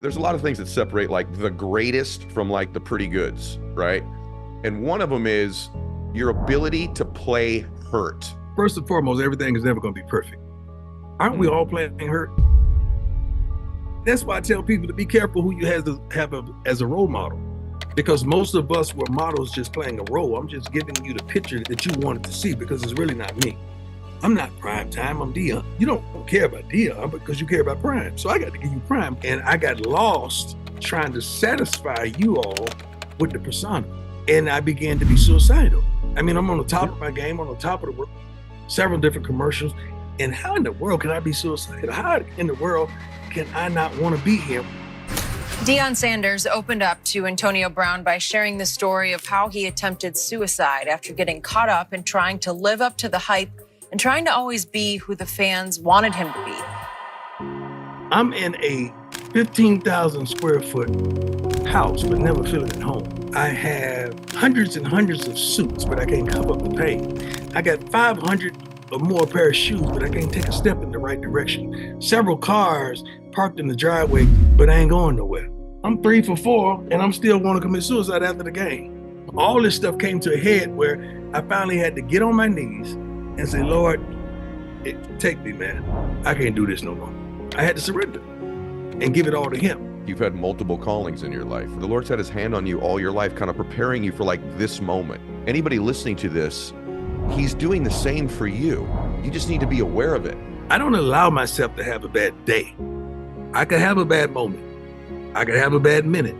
there's a lot of things that separate like the greatest from like the pretty goods, right? And one of them is your ability to play hurt. First and foremost, everything is never going to be perfect. Aren't we all playing hurt? That's why I tell people to be careful who you have as a role model, because most of us were models just playing a role. I'm just giving you the picture that you wanted to see, because it's really not me. I'm not prime time, I'm Deion. You don't care about Deion because you care about prime. So I got to give you prime. And I got lost trying to satisfy you all with the persona. And I began to be suicidal. I mean, I'm on the top of my game, on the top of the world, several different commercials. And how in the world can I be suicidal? How in the world can I not want to be here? Deion Sanders opened up to Antonio Brown by sharing the story of how he attempted suicide after getting caught up in trying to live up to the hype and trying to always be who the fans wanted him to be. I'm in a 15,000 square foot house, but never feeling at home. I have hundreds and hundreds of suits, but I can't cover up the pain. I got 500 or more pair of shoes, but I can't take a step in the right direction. Several cars parked in the driveway, but I ain't going nowhere. I'm 3 for 4, and I'm still want to commit suicide after the game. All this stuff came to a head where I finally had to get on my knees and say, Lord, take me, man. I can't do this no more. I had to surrender and give it all to him. You've had multiple callings in your life. The Lord's had his hand on you all your life, kind of preparing you for like this moment. Anybody listening to this, he's doing the same for you. You just need to be aware of it. I don't allow myself to have a bad day. I could have a bad moment. I could have a bad minute.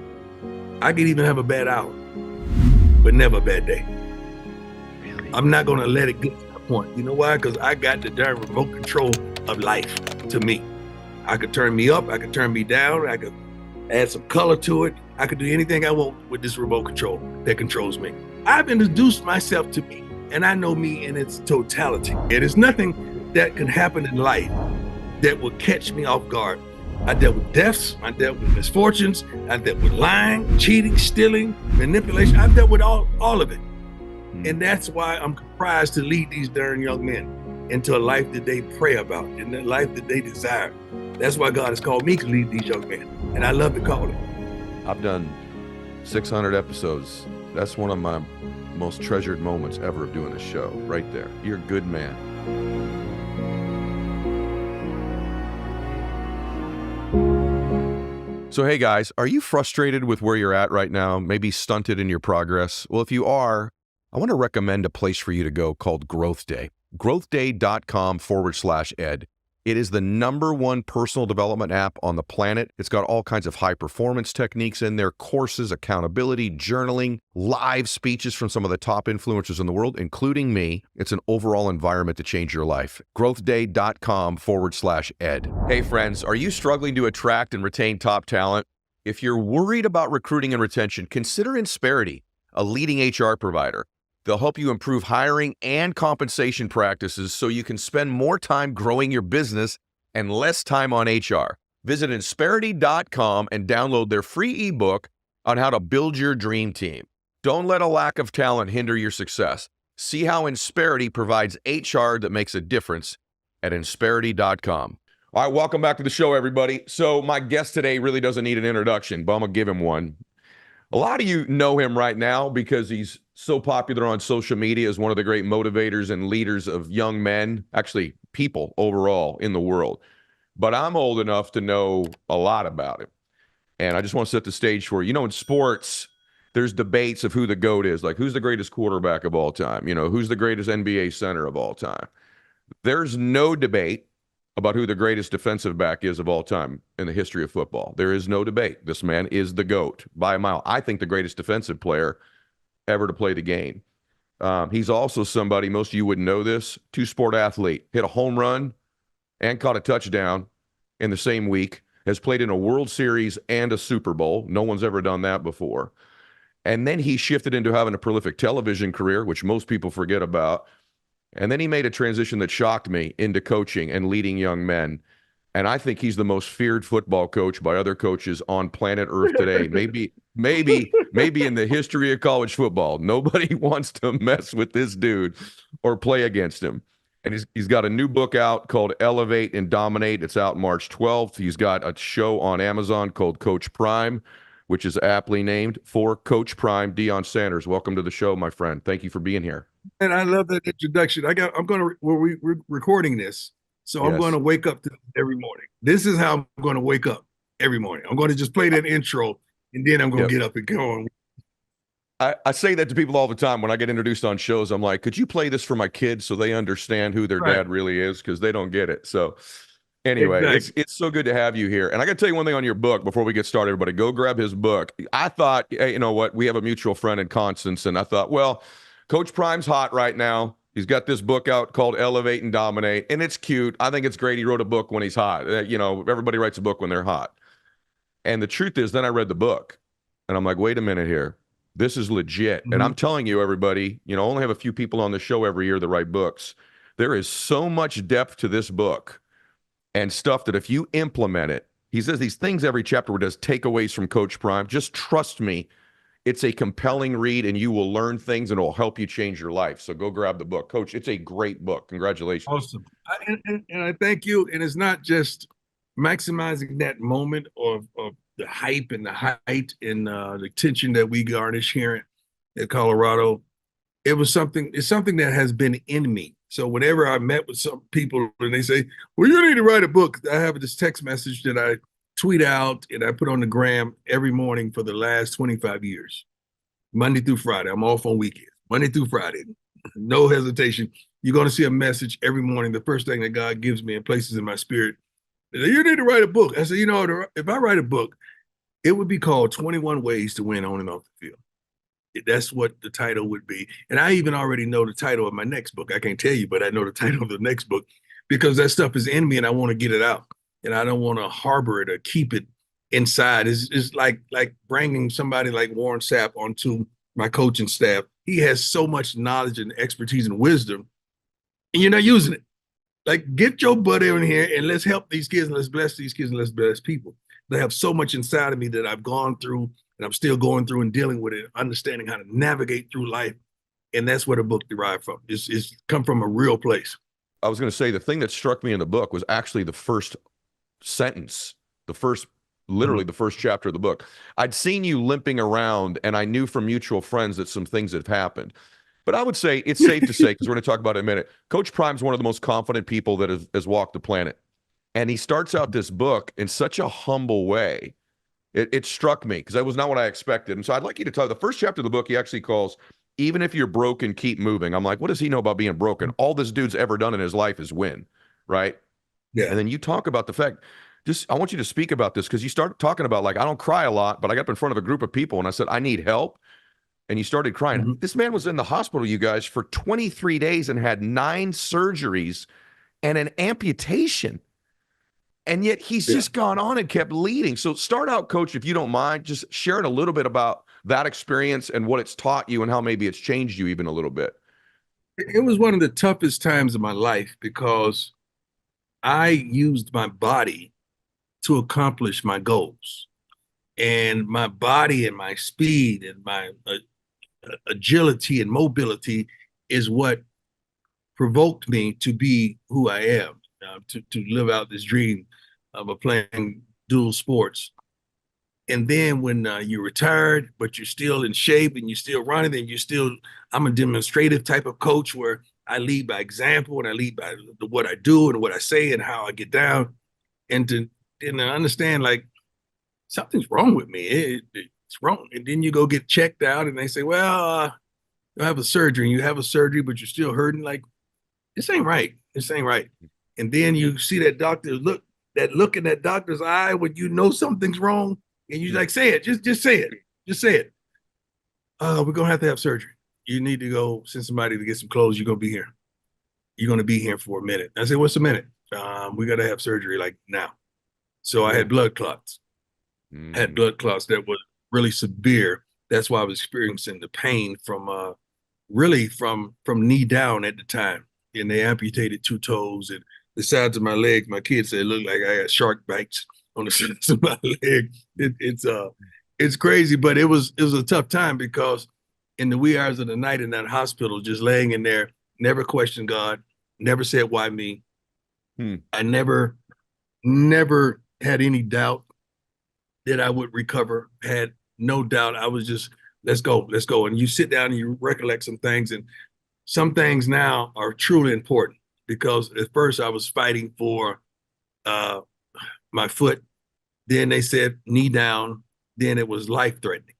I could even have a bad hour, but never a bad day. Really? I'm not going to let it get to that point. You know why? Because I got the darn remote control of life to me. I could turn me up. I could turn me down. I could add some color to it. I could do anything I want with this remote control that controls me. I've introduced myself to me, and I know me in its totality. It is nothing that can happen in life that will catch me off guard. I dealt with deaths, I dealt with misfortunes, I dealt with lying, cheating, stealing, manipulation. I've dealt with all of it. And that's why I'm comprised to lead these darn young men into a life that they pray about, and the life that they desire. That's why God has called me to lead these young men, and I love to call it. I've done 600 episodes. That's one of my most treasured moments ever of doing this show, right there. You're a good man. So hey guys, are you frustrated with where you're at right now? Maybe stunted in your progress? Well, if you are, I want to recommend a place for you to go called Growth Day. growthday.com/ed. It is the #1 personal development app on the planet. It's got all kinds of high performance techniques in there, courses, accountability, journaling, live speeches from some of the top influencers in the world, including me. It's an overall environment to change your life. growthday.com/ed. Hey friends, are you struggling to attract and retain top talent? If you're worried about recruiting and retention, consider Insperity, a leading HR provider. They'll help you improve hiring and compensation practices so you can spend more time growing your business and less time on HR. Visit Insperity.com and download their free ebook on how to build your dream team. Don't let a lack of talent hinder your success. See how Insperity provides HR that makes a difference at Insperity.com. All right, welcome back to the show, everybody. So my guest today really doesn't need an introduction, but I'm going to give him one. A lot of you know him right now because he's so popular on social media as one of the great motivators and leaders of young men, actually people overall in the world. But I'm old enough to know a lot about him. And I just want to set the stage for you. You know, in sports, there's debates of who the GOAT is, like who's the greatest quarterback of all time? You know, who's the greatest NBA center of all time? There's no debate about who the greatest defensive back is of all time in the history of football. There is no debate. This man is the GOAT by a mile. I think the greatest defensive player ever to play the game. He's also somebody, most of you wouldn't know this, two-sport athlete, hit a home run and caught a touchdown in the same week, has played in a World Series and a Super Bowl. No one's ever done that before. And then he shifted into having a prolific television career, which most people forget about. And then he made a transition that shocked me into coaching and leading young men. And I think he's the most feared football coach by other coaches on planet Earth today. Maybe in the history of college football. Nobody wants to mess with this dude or play against him. And he's got a new book out called Elevate and Dominate. It's out March 12th. He's got a show on Amazon called Coach Prime, which is aptly named for Coach Prime. Deion Sanders, welcome to the show, my friend. Thank you for being here. And I love that introduction. We're recording this, so I'm Yes. going to wake up to every morning. This is how I'm going to wake up every morning. I'm going to just play that intro, and then I'm going to get up and go on. I say that to people all the time when I get introduced on shows. I'm like, could you play this for my kids so they understand who their dad really is? Because they don't get it. So anyway, Exactly. it's so good to have you here. And I got to tell you one thing on your book before we get started, everybody. Go grab his book. I thought, hey, you know what? We have a mutual friend in Constance. And I thought, well, Coach Prime's hot right now. He's got this book out called Elevate and Dominate. And it's cute. I think it's great. He wrote a book when he's hot. Everybody writes a book when they're hot. And the truth is, then I read the book. And I'm like, wait a minute here. This is legit. And I'm telling you, everybody, I only have a few people on the show every year that write books. There is so much depth to this book and stuff that if you implement it, he says these things every chapter where it does takeaways from Coach Prime. Just trust me. It's a compelling read and you will learn things and it will help you change your life. So go grab the book. Coach, it's a great book. Congratulations. Awesome. And I thank you. And it's not just maximizing that moment of the hype and the height and the tension that we garnish here at Colorado. It's something that has been in me. So whenever I met with some people and they say, well, you need to write a book, I have this text message that I tweet out and I put on the gram every morning for the last 25 years, Monday through Friday. I'm off on weekends, Monday through Friday, no hesitation. You're going to see a message every morning. The first thing that God gives me and places in my spirit, you need to write a book. I said, if I write a book, it would be called 21 Ways to Win On and Off the Field. That's what the title would be. And I even already know the title of my next book. I can't tell you, but I know the title of the next book because that stuff is in me and I want to get it out. And I don't want to harbor it or keep it inside. It's like bringing somebody like Warren Sapp onto my coaching staff. He has so much knowledge and expertise and wisdom, and you're not using it. Like, get your butt in here and let's help these kids and let's bless these kids and let's bless people. They have so much inside of me that I've gone through and I'm still going through and dealing with it, understanding how to navigate through life. And that's where the book derived from. It's come from a real place. I was going to say the thing that struck me in the book was actually the first sentence, literally the first chapter of the book. I'd seen you limping around and I knew from mutual friends that some things had happened. But I would say it's safe to say, because we're going to talk about it in a minute, Coach Prime's one of the most confident people that has walked the planet. And he starts out this book in such a humble way. It struck me because that was not what I expected. And so I'd like you to tell the first chapter of the book he actually calls, Even If You're Broken, Keep Moving. I'm like, what does he know about being broken? All this dude's ever done in his life is win, right? Yeah. And then you talk about the fact, I want you to speak about this because you start talking about, like, I don't cry a lot, but I got up in front of a group of people and I said, I need help. And you started crying. This man was in the hospital, you guys, for 23 days and had 9 surgeries and an amputation. And yet he's just gone on and kept leading. So start out, Coach, if you don't mind, just sharing a little bit about that experience and what it's taught you and how maybe it's changed you even a little bit. It was one of the toughest times of my life because I used my body to accomplish my goals. And my body and my speed and my agility and mobility is what provoked me to be who I am, to live out this dream of playing dual sports. And then when you're retired, but you're still in shape and you're still running, and I'm a demonstrative type of coach where I lead by example and I lead by what I do and what I say and how I get down. And to understand, like, something's wrong with me. It's wrong. And then you go get checked out and they say, well, you have a surgery and you have a surgery, but you're still hurting. Like, this ain't right. This ain't right. And then you see that doctor look in that doctor's eye when you know something's wrong. And you like, say it, just say it. Just say it. We're going to have surgery. You need to go send somebody to get some clothes. You're going to be here. You're going to be here for a minute. I said, what's a minute? We got to have surgery like now. So I had blood clots. I had blood clots that were really severe. That's why I was experiencing the pain from really from knee down at the time. And they amputated 2 toes and the sides of my legs. My kids said it looked like I had shark bites on the sides of my leg. It's crazy, but it was a tough time because in the wee hours of the night in that hospital, just laying in there, never questioned God, Never said why me. Hmm. I never had any doubt that I would recover. Had no doubt. I was just, let's go, let's go. And you sit down and you recollect some things, and some things now are truly important because at first I was fighting for uh, my foot. Then they said knee down. Then it was life threatening.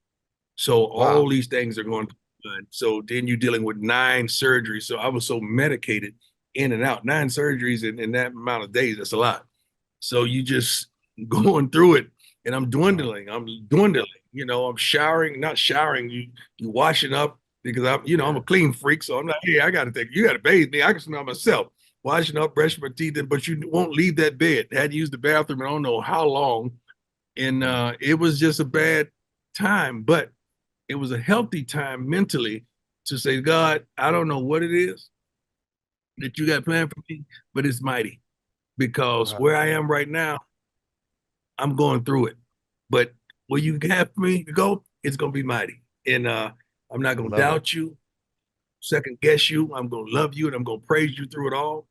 So all Wow. these things are going on. So then you're dealing with 9 surgeries. So I was so medicated in and out. 9 surgeries in that amount of days, that's a lot. So you just going through it, and I'm Wow. dwindling. I'm dwindling. I'm showering, not showering. You washing up because I'm Yeah. a clean freak. So I'm like, hey, I got to think. You got to bathe me. I can smell myself. Washing up, brushing my teeth, but you won't leave that bed. Had to use the bathroom. I don't know how long, and Hmm. it was just a bad time, but it was a healthy time mentally to say, God, I don't know what it is that you got planned for me, but it's mighty because Wow. where I am right now, I'm going through it. But where you have me to go, it's gonna be mighty. And I'm not I gonna love it. doubt you, second guess you. I'm gonna love you and I'm gonna praise you through it all.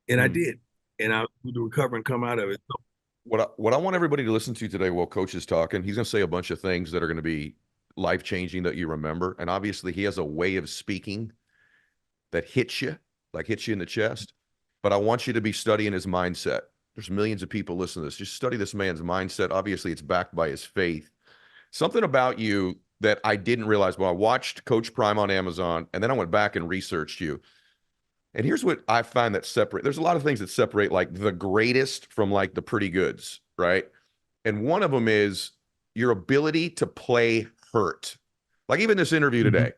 And I Hmm. did. And I was to recover and come out of it. So, What I want everybody to listen to today while Coach is talking, he's going to say a bunch of things that are going to be life changing that you remember, and obviously he has a way of speaking that hits you in the chest. But I want you to be studying his mindset. There's millions of people listening to this. Just study this man's mindset. Obviously, it's backed by his faith. Something about you that I didn't realize when I watched Coach Prime on Amazon, and then I went back and researched you. And here's what I find that separate. There's a lot of things that separate like the greatest from like the pretty goods, right? And one of them is your ability to play hurt. Like even this interview mhm. today,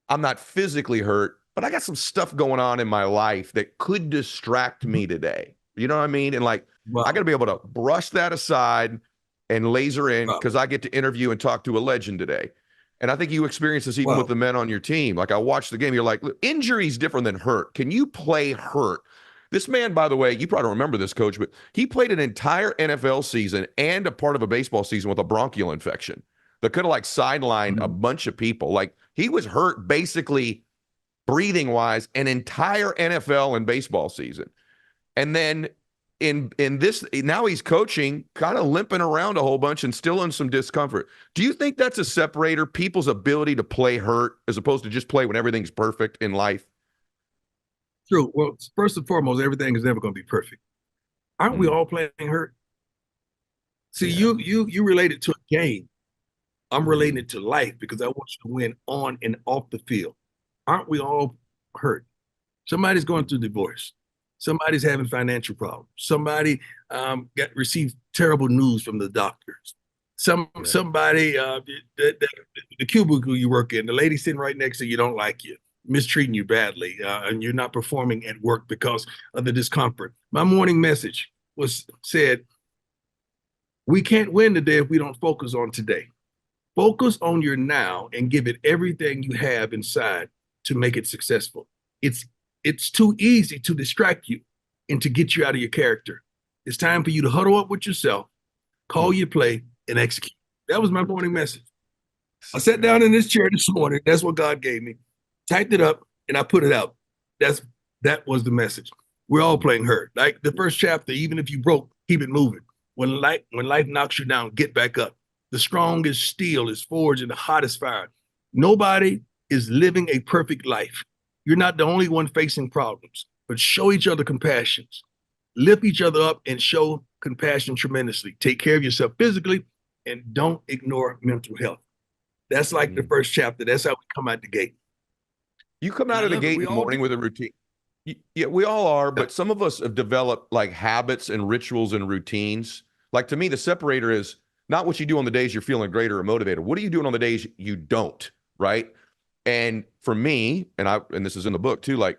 I'm not physically hurt, but I got some stuff going on in my life that could distract Mhm. me today. You know what I mean? And like, I got to Wow. be able to brush that aside and laser in Wow. because I get to interview and talk to a legend today. And I think you experience this even with Wow. the men on your team. Like I watched the game, you're like, injury is different than hurt. Can you play hurt? This man, by the way, you probably don't remember this, coach, but he played an entire NFL season and a part of a baseball season with a bronchial infection that could have like sidelined a Mhm. bunch of people. Like he was hurt basically breathing wise an entire NFL and baseball season. And then in this now he's coaching, kind of limping around a whole bunch and still in some discomfort. Do you think that's a separator, people's ability to play hurt as opposed to just play when everything's perfect in life? True. Well, first and foremost, everything is never going to be perfect. Aren't we Mm, all playing hurt? See, yeah. you relate it to a game. I'm relating Mm, it to life because I want you to win on and off the field. Aren't we all hurt? Somebody's going through divorce. Somebody's having financial problems. Somebody got received terrible news from the doctors. yeah. Somebody the cubicle you work in, the lady sitting right next to you don't like you, mistreating you badly, and you're not performing at work because of the discomfort. My morning message was said, "We can't win today if we don't focus on today." Focus on your now and give it everything you have inside to make it successful. It's it's too easy to distract you and to get you out of your character. It's time for you to huddle up with yourself, call Mm. your play, and execute. That was my morning message. I So sat good. down in this chair this morning. That's what God gave me. Typed it up and I put it out. That's that was the message. We're all Mm. playing hurt. Like the first chapter, even if you broke, keep it moving. When life knocks you down, get back up. The strongest steel is forged in the hottest fire. Nobody is living a perfect life. You're not the only one facing problems, but show each other compassion. Lift each other up and show compassion tremendously. Take care of yourself physically and don't ignore mental health. That's like the Mm. first chapter. That's how we come out the gate. You come And out I of the love it. gate We in the all do. morning with a routine. Yeah, we all are, Yeah. but some of us have developed like habits and rituals and routines. Like to me, the separator is not what you do on the days you're feeling great or motivated. What are you doing on the days you don't, right? And for me, and this is in the book too, like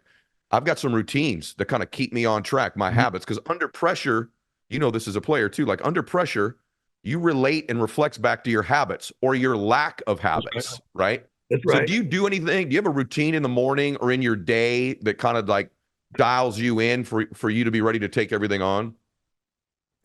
I've got some routines that kind of keep me on track, my Mhm. habits, because under pressure, this is a player too, like under pressure, you relate and reflects back to your habits or your lack of That's right. habits, right? That's So right. do you do anything? Do you have a routine in the morning or in your day that kind of like dials you in for you to be ready to take everything on?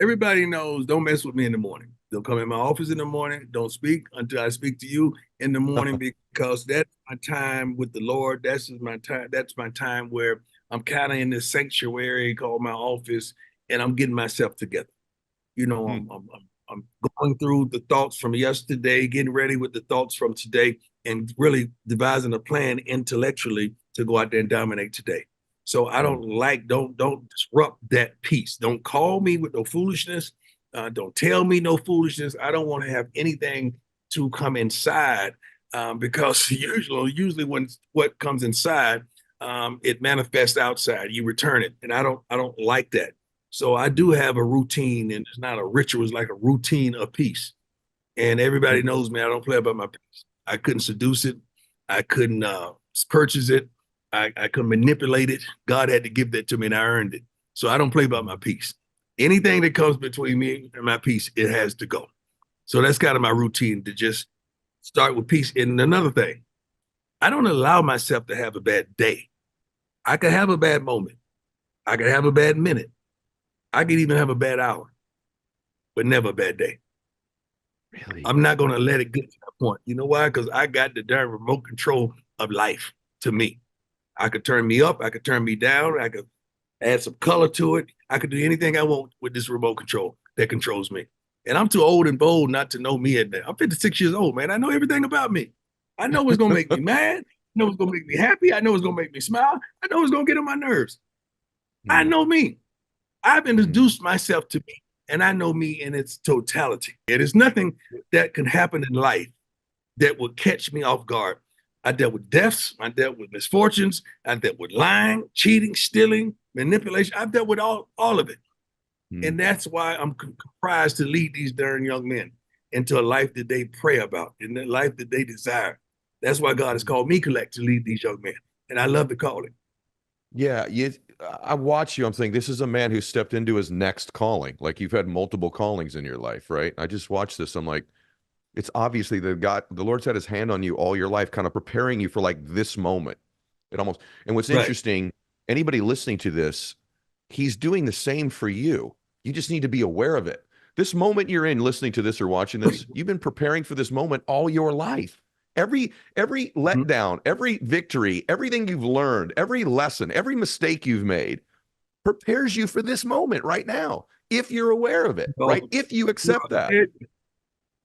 Everybody knows don't mess with me in the morning. Don't come in my office in the morning. Don't speak until I speak to you in the morning because that's my time with the Lord. That's my time. That's my time where I'm kind of in this sanctuary called my office, and I'm getting myself together. You know, Hmm. I'm going through the thoughts from yesterday, getting ready with the thoughts from today, and really devising a plan intellectually to go out there and dominate today. So I don't disrupt that peace. Don't call me with no foolishness. Don't tell me no foolishness. I don't want to have anything to come inside because usually when what comes inside, it manifests outside. You return it, and I don't like that. So I do have a routine, and it's not a ritual; it's like a routine of peace. And everybody knows me. I don't play about my peace. I couldn't seduce it. I couldn't purchase it. I couldn't manipulate it. God had to give that to me, and I earned it. So I don't play about my peace. Anything that comes between me and my peace, it has to go. So that's kind of my routine to just start with peace. And another thing, I don't allow myself to have a bad day. I could have a bad moment. I could have a bad minute. I could even have a bad hour, but never a bad day. Really? I'm not going to let it get to that point. You know why? Because I got the darn remote control of life to me. I could turn me up. I could turn me down. I could add some color to it. I could do anything I want with this remote control that controls me. And I'm too old and bold not to know me at that. I'm 56 years old, man. I know everything about me. I know what's going to make me mad. I know what's going to make me happy. I know what's going to make me smile. I know what's going to get on my nerves. I know me. I've introduced myself to me, and I know me in its totality. It is nothing that can happen in life that will catch me off guard. I dealt with deaths. I dealt with misfortunes. I dealt with lying, cheating, stealing, manipulation. I've dealt with all of it. And that's why I'm comprised to lead these darn young men into a life that they pray about, in the life that they desire. That's why God has called me collect to lead these young men. And I love the calling. Yeah, I watch you. I'm saying this is a man who stepped into his next calling. Like you've had multiple callings in your life, right? I just watched this. I'm like, it's obviously the Lord's had his hand on you all your life, kind of preparing you for like this moment. And what's Right. interesting, anybody listening to this, he's doing the same for you. You just need to be aware of it. This moment you're in, listening to this or watching this, you've been preparing for this moment all your life. Every letdown, every victory, everything you've learned, every lesson, every mistake you've made prepares you for this moment right now. If you're aware of it, right? If you accept that.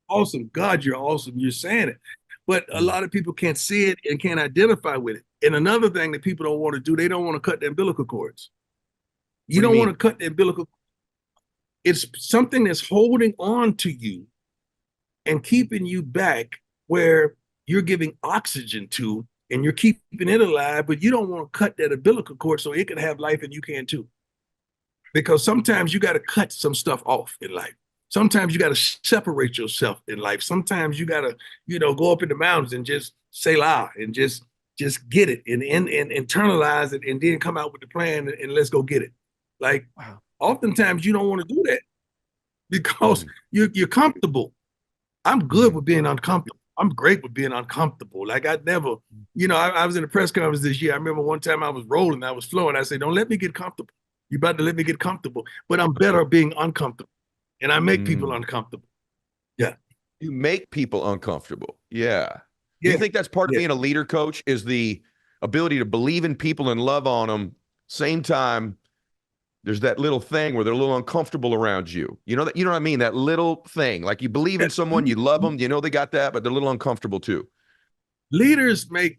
Awesome. God, you're awesome. You're saying it. But a lot of people can't see it and can't identify with it. And another thing that people don't want to do, they don't want to cut the umbilical cords. You don't want to cut the umbilical. It's something that's holding on to you and keeping you back where you're giving oxygen to and you're keeping it alive, but you don't want to cut that umbilical cord so it can have life and you can too. Because sometimes you got to cut some stuff off in life. Sometimes you got to separate yourself in life. Sometimes you got to, go up in the mountains and just say la and just get it and internalize it and then come out with the plan and let's go get it. Like, wow. Oftentimes you don't want to do that because you're comfortable. I'm good with being uncomfortable. I'm great with being uncomfortable. Like I never, I was in a press conference this year. I remember one time I was rolling, I was flowing. I said, don't let me get comfortable. You're about to let me get comfortable, but I'm better at being uncomfortable. And I make people uncomfortable. Yeah. You make people uncomfortable. Yeah. Do you think that's part of being a leader, coach, is the ability to believe in people and love on them? Same time, there's that little thing where they're a little uncomfortable around you. You know what I mean? That little thing. Like you believe in someone, you love them, they got that, but they're a little uncomfortable too. Leaders make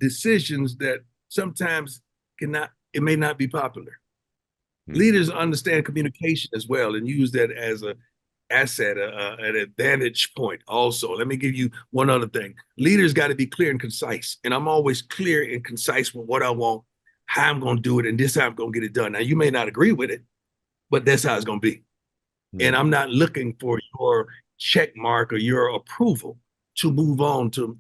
decisions that sometimes it may not be popular. Leaders understand communication as well and use that as an asset, an advantage point also. Let me give you one other thing. Leaders got to be clear and concise. And I'm always clear and concise with what I want, how I'm going to do it, and this how I'm going to get it done. Now, you may not agree with it, but that's how it's going to be. And I'm not looking for your check mark or your approval to move on to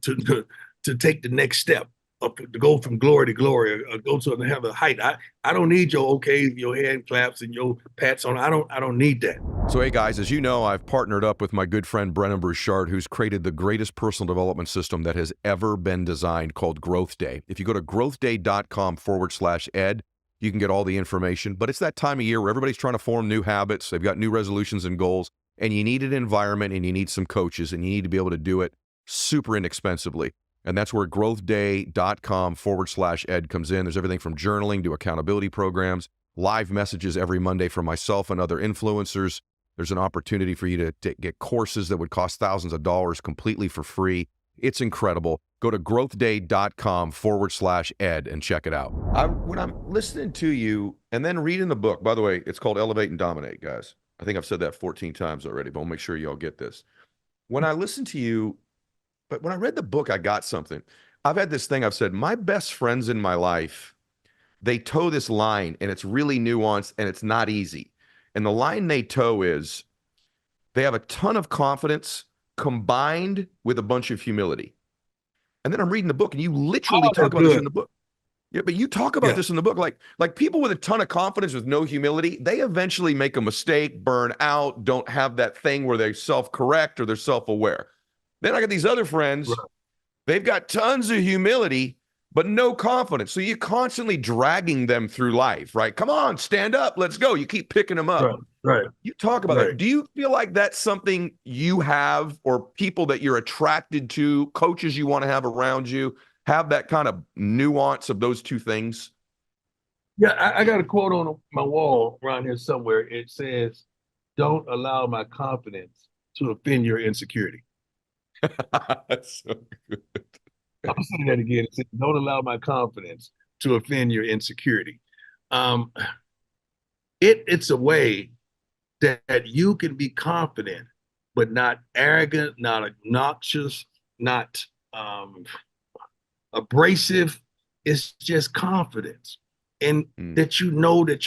take the next step. To go from glory to glory, or go to another height. I don't need your okays, your hand claps, and your pats on. I don't need that. So hey guys, as you know, I've partnered up with my good friend Brennan Burchard, who's created the greatest personal development system that has ever been designed, called Growth Day. If you go to growthday.com/ed, you can get all the information. But it's that time of year where everybody's trying to form new habits. They've got new resolutions and goals, and you need an environment, and you need some coaches, and you need to be able to do it super inexpensively. And that's where growthday.com/Ed comes in. There's everything from journaling to accountability programs, live messages every Monday from myself and other influencers. There's an opportunity for you to get courses that would cost thousands of dollars completely for free. It's incredible. Go to growthday.com/Ed and check it out. When I'm listening to you and then reading the book, by the way, it's called Elevate and Dominate, guys. I think I've said that 14 times already, but I'll make sure y'all get this. When I listen to you, but when I read the book, I got something. I've had this thing I've said, my best friends in my life, they toe this line and it's really nuanced and it's not easy. And the line they toe is they have a ton of confidence combined with a bunch of humility. And then I'm reading the book and you literally talk about this in the book. Yeah, but you talk about this in the book. Like people with a ton of confidence with no humility, they eventually make a mistake, burn out, don't have that thing where they self-correct or they're self-aware. Then I got these other friends, they've got tons of humility, but no confidence. So you're constantly dragging them through life, right? Come on, stand up, let's go. You keep picking them up. Right. You talk about that. Do you feel like that's something you have or people that you're attracted to, coaches you want to have around you, have that kind of nuance of those two things? Yeah, I got a quote on my wall around here somewhere. It says, "Don't allow my confidence to offend your insecurity." That's so good. I'm saying that again. It says, "Don't allow my confidence to offend your insecurity." It's a way that you can be confident, but not arrogant, not obnoxious, not abrasive. It's just confidence, and that you know that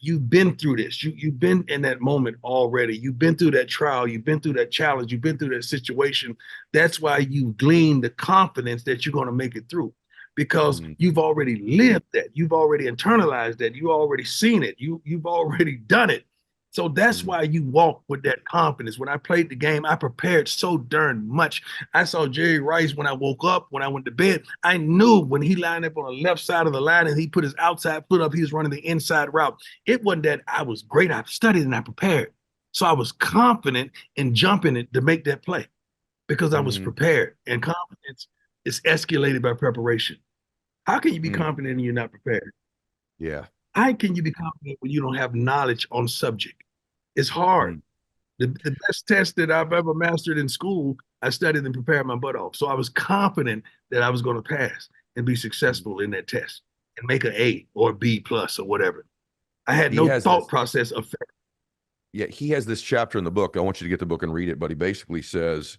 you've been through this. You've been in that moment already. You've been through that trial. You've been through that challenge. You've been through that situation. That's why you glean the confidence that you're going to make it through, because you've already lived that. You've already internalized that. You've already seen it. You've already done it. So that's why you walk with that confidence. When I played the game, I prepared so darn much. I saw Jerry Rice when I woke up, when I went to bed. I knew when he lined up on the left side of the line and he put his outside foot up, he was running the inside route. It wasn't that I was great. I studied and I prepared. So I was confident in jumping it to make that play because I was prepared. And confidence is escalated by preparation. How can you be confident and you're not prepared? Yeah. How can you be confident when you don't have knowledge on subject? It's hard. The best test that I've ever mastered in school, I studied and prepared my butt off. So I was confident that I was going to pass and be successful in that test and make an A or B plus or whatever. I had no thought process of failure. Yeah, he has this chapter in the book. I want you to get the book and read it, but he basically says,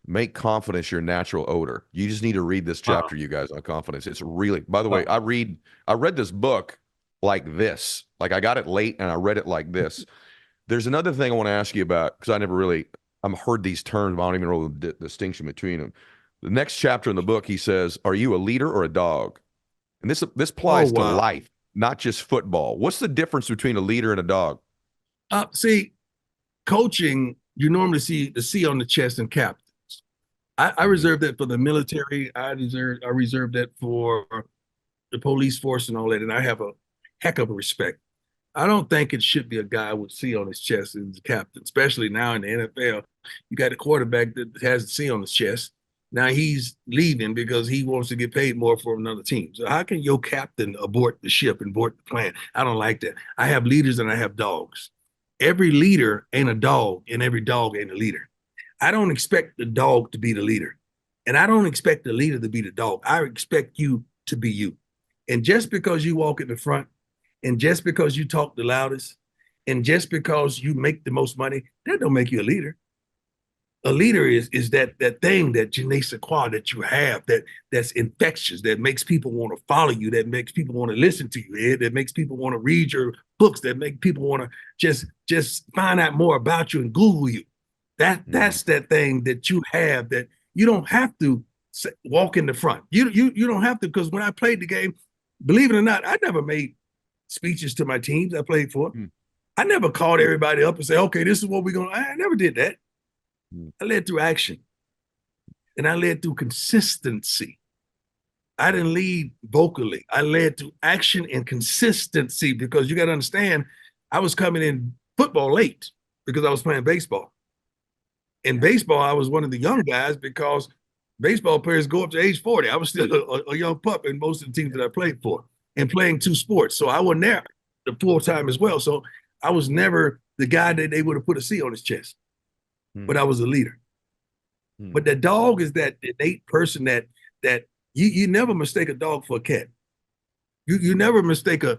make confidence your natural odor. You just need to read this chapter, you guys, on confidence. It's really, by the way, I read this book like this. Like I got it late and I read it like this. There's another thing I want to ask you about, because I never really, I've heard these terms, but I don't even know the distinction between them. The next chapter in the book, he says, are you a leader or a dog? And this applies to life, not just football. What's the difference between a leader and a dog? See, coaching, you normally see the C on the chest and captains. I reserve that for the military. I reserve that for the police force and all that. And I have a heck of a respect. I don't think it should be a guy with C on his chest as a captain, especially now in the NFL. You got a quarterback that has the C on his chest. Now he's leaving because he wants to get paid more for another team. So how can your captain abort the ship and abort the plan? I don't like that. I have leaders and I have dogs. Every leader ain't a dog and every dog ain't a leader. I don't expect the dog to be the leader. And I don't expect the leader to be the dog. I expect you to be you. And just because you walk in the front, and just because you talk the loudest, and just because you make the most money, that don't make you a leader. A leader is that thing, that je ne sais quoi that you have, that's infectious, that makes people want to follow you, that makes people want to listen to you, that makes people want to read your books, that make people want to just find out more about you and Google you. That's that thing that you have, that you don't have to walk in the front. You don't have to, because when I played the game, believe it or not, I never made speeches to my teams I played for. I never called everybody up and say, okay, this is what we're going to, I never did that. I led through action and I led through consistency. I didn't lead vocally. I led through action and consistency, because you got to understand, I was coming in football late because I was playing baseball. In baseball, I was one of the young guys because Baseball players go up to age 40. I was still a young pup in most of the teams that I played for and playing two sports. So I wasn't there the full time as well. So I was never the guy that they would have put a C on his chest, but I was a leader. But that dog is that innate person that you never mistake a dog for a cat. You never mistake a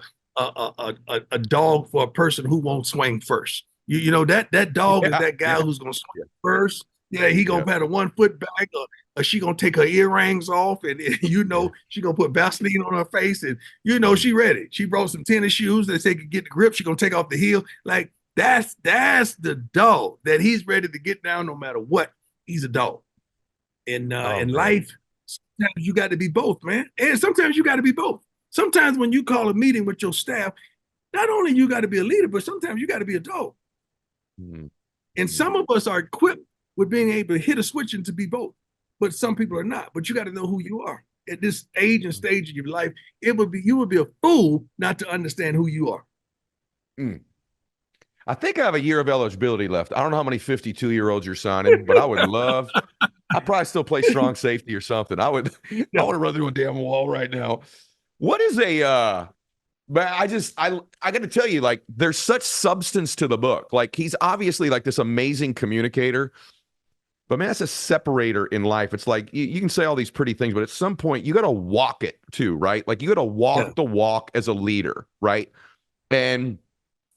dog for a person who won't swing first. You know that dog is that guy who's gonna swing first. Yeah, he gonna pat a 1 foot back, or she gonna take her earrings off, and you know she gonna put Vaseline on her face, and you know she ready. She brought some tennis shoes that they could get the grip. She gonna take off the heel. Like that's the dog that he's ready to get down no matter what. He's a dog. In life, sometimes you got to be both, man. And sometimes you got to be both. Sometimes when you call a meeting with your staff, not only you got to be a leader, but sometimes you got to be a dog. And some of us are equipped with being able to hit a switch and to be both, but some people are not. But you got to know who you are at this age and stage of your life. You would be a fool not to understand who you are. I think I have a year of eligibility left. I don't know how many 52-year-olds you're signing, but I would love. I'd probably still play strong safety or something. I want to run through a damn wall right now. What is but I got to tell you, like, there's such substance to the book. Like, he's obviously like this amazing communicator, but man, that's a separator in life. It's like, you can say all these pretty things, but at some point you got to walk it too, right? Like, you got to walk the walk as a leader, right? And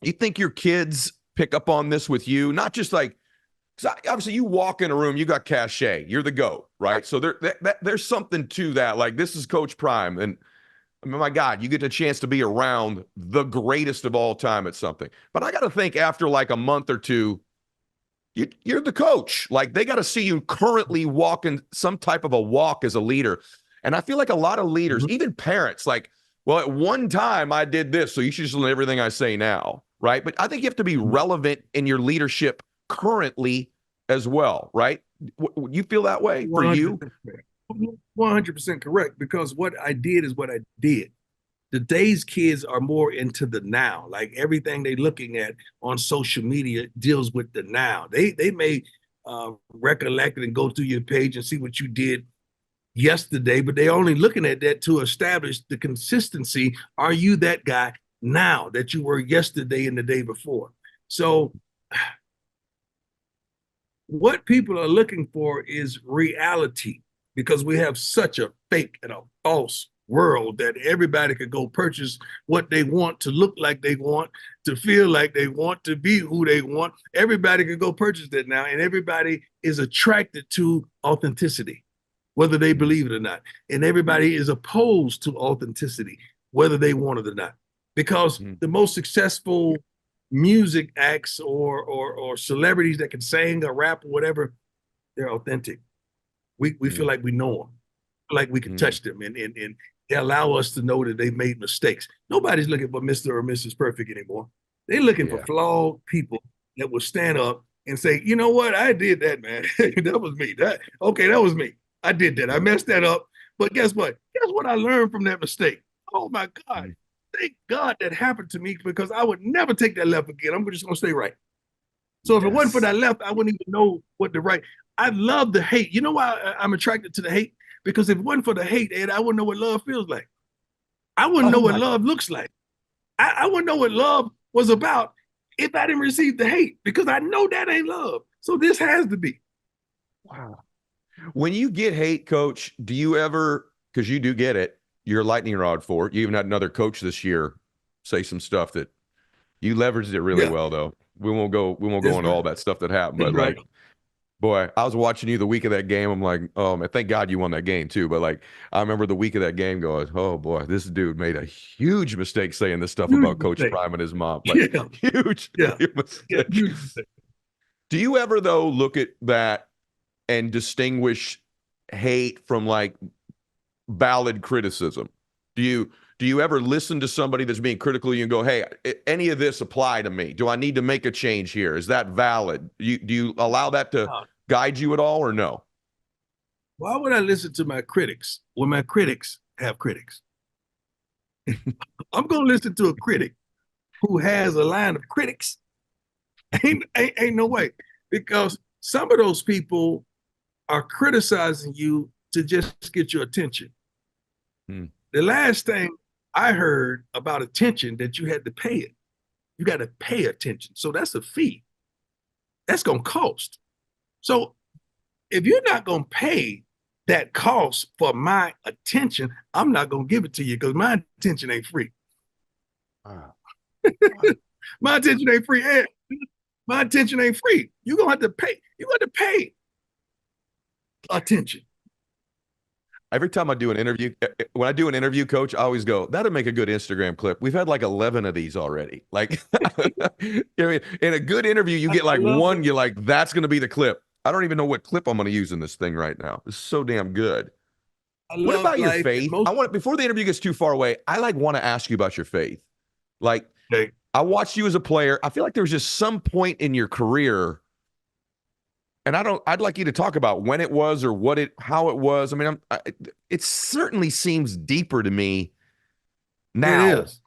you think your kids pick up on this with you? Not just like, obviously you walk in a room, you got cachet, you're the GOAT, right? So there's something to that. Like, this is Coach Prime, and I mean, my God, you get a chance to be around the greatest of all time at something. But I got to think after like a month or two, you're the coach. Like, they got to see you currently walking some type of a walk as a leader. And I feel like a lot of leaders, even parents, like, well, at one time I did this, so you should just learn everything I say now, right? But I think you have to be relevant in your leadership currently as well, right? You feel that way for you? 100% correct, because what I did is what I did. Today's kids are more into the now. Like, everything they're looking at on social media deals with the now. They may recollect and go through your page and see what you did yesterday, but they're only looking at that to establish the consistency. Are you that guy now that you were yesterday and the day before? So what people are looking for is reality, because we have such a fake and a false world that everybody could go purchase what they want, to look like they want, to feel like they want, to be who they want. Everybody could go purchase that now, and everybody is attracted to authenticity, whether they believe it or not. And everybody is opposed to authenticity, whether they want it or not. Because the most successful music acts or celebrities that can sing or rap or whatever, they're authentic. We feel like we know them, like we can touch them, and they allow us to know that they've made mistakes. Nobody's looking for Mr. or Mrs. Perfect anymore. They're looking for flawed people that will stand up and say, you know what, I did that, man. That was me. That was me. I did that. I messed that up. But guess what? Guess what I learned from that mistake? Oh my God. Thank God that happened to me, because I would never take that left again. I'm just gonna stay right. So if it wasn't for that left, I wouldn't even know what the right. I love the hate. You know why I'm attracted to the hate? Because if it wasn't for the hate, Ed, I wouldn't know what love feels like. I wouldn't know what love looks like. I wouldn't know what love was about if I didn't receive the hate, because I know that ain't love. So this has to be. Wow. When you get hate, Coach, do you ever, because you do get it, you're a lightning rod for it. You even had another coach this year say some stuff that you leveraged it really well, though. We won't go into all that stuff that happened, but like, boy, I was watching you the week of that game. I'm like, oh man, thank God you won that game too. But like, I remember the week of that game going, oh boy, this dude made a huge mistake saying this stuff about Coach Prime and his mom. Like, huge mistake. Do you ever though look at that and distinguish hate from like valid criticism? Do you ever listen to somebody that's being critical of you and go, hey, any of this apply to me? Do I need to make a change here? Is that valid? Do you allow that to guide you at all, or no? Why would I listen to my critics when my critics have critics? I'm going to listen to a critic who has a line of critics. Ain't no way. Because some of those people are criticizing you to just get your attention. Hmm. The last thing I heard about attention that you had to pay it. You got to pay attention. So that's a fee. That's going to cost. So if you're not going to pay that cost for my attention, I'm not going to give it to you because my attention ain't free. Wow. My attention ain't free. My attention ain't free. You're going to have to pay. You're going to pay attention. Every time I do an interview, when I do an interview, coach, I always go, that'll make a good Instagram clip. We've had like 11 of these already. Like, I mean, in a good interview, you get like one, you're like, that's going to be the clip. I don't even know what clip I'm going to use in this thing right now. It's so damn good. What about your faith? Before the interview gets too far away, I want to ask you about your faith. Like, okay. I watched you as a player. I feel like there was just some point in your career, and I'd like you to talk about when it was or how it was. I mean, it certainly seems deeper to me now. It is.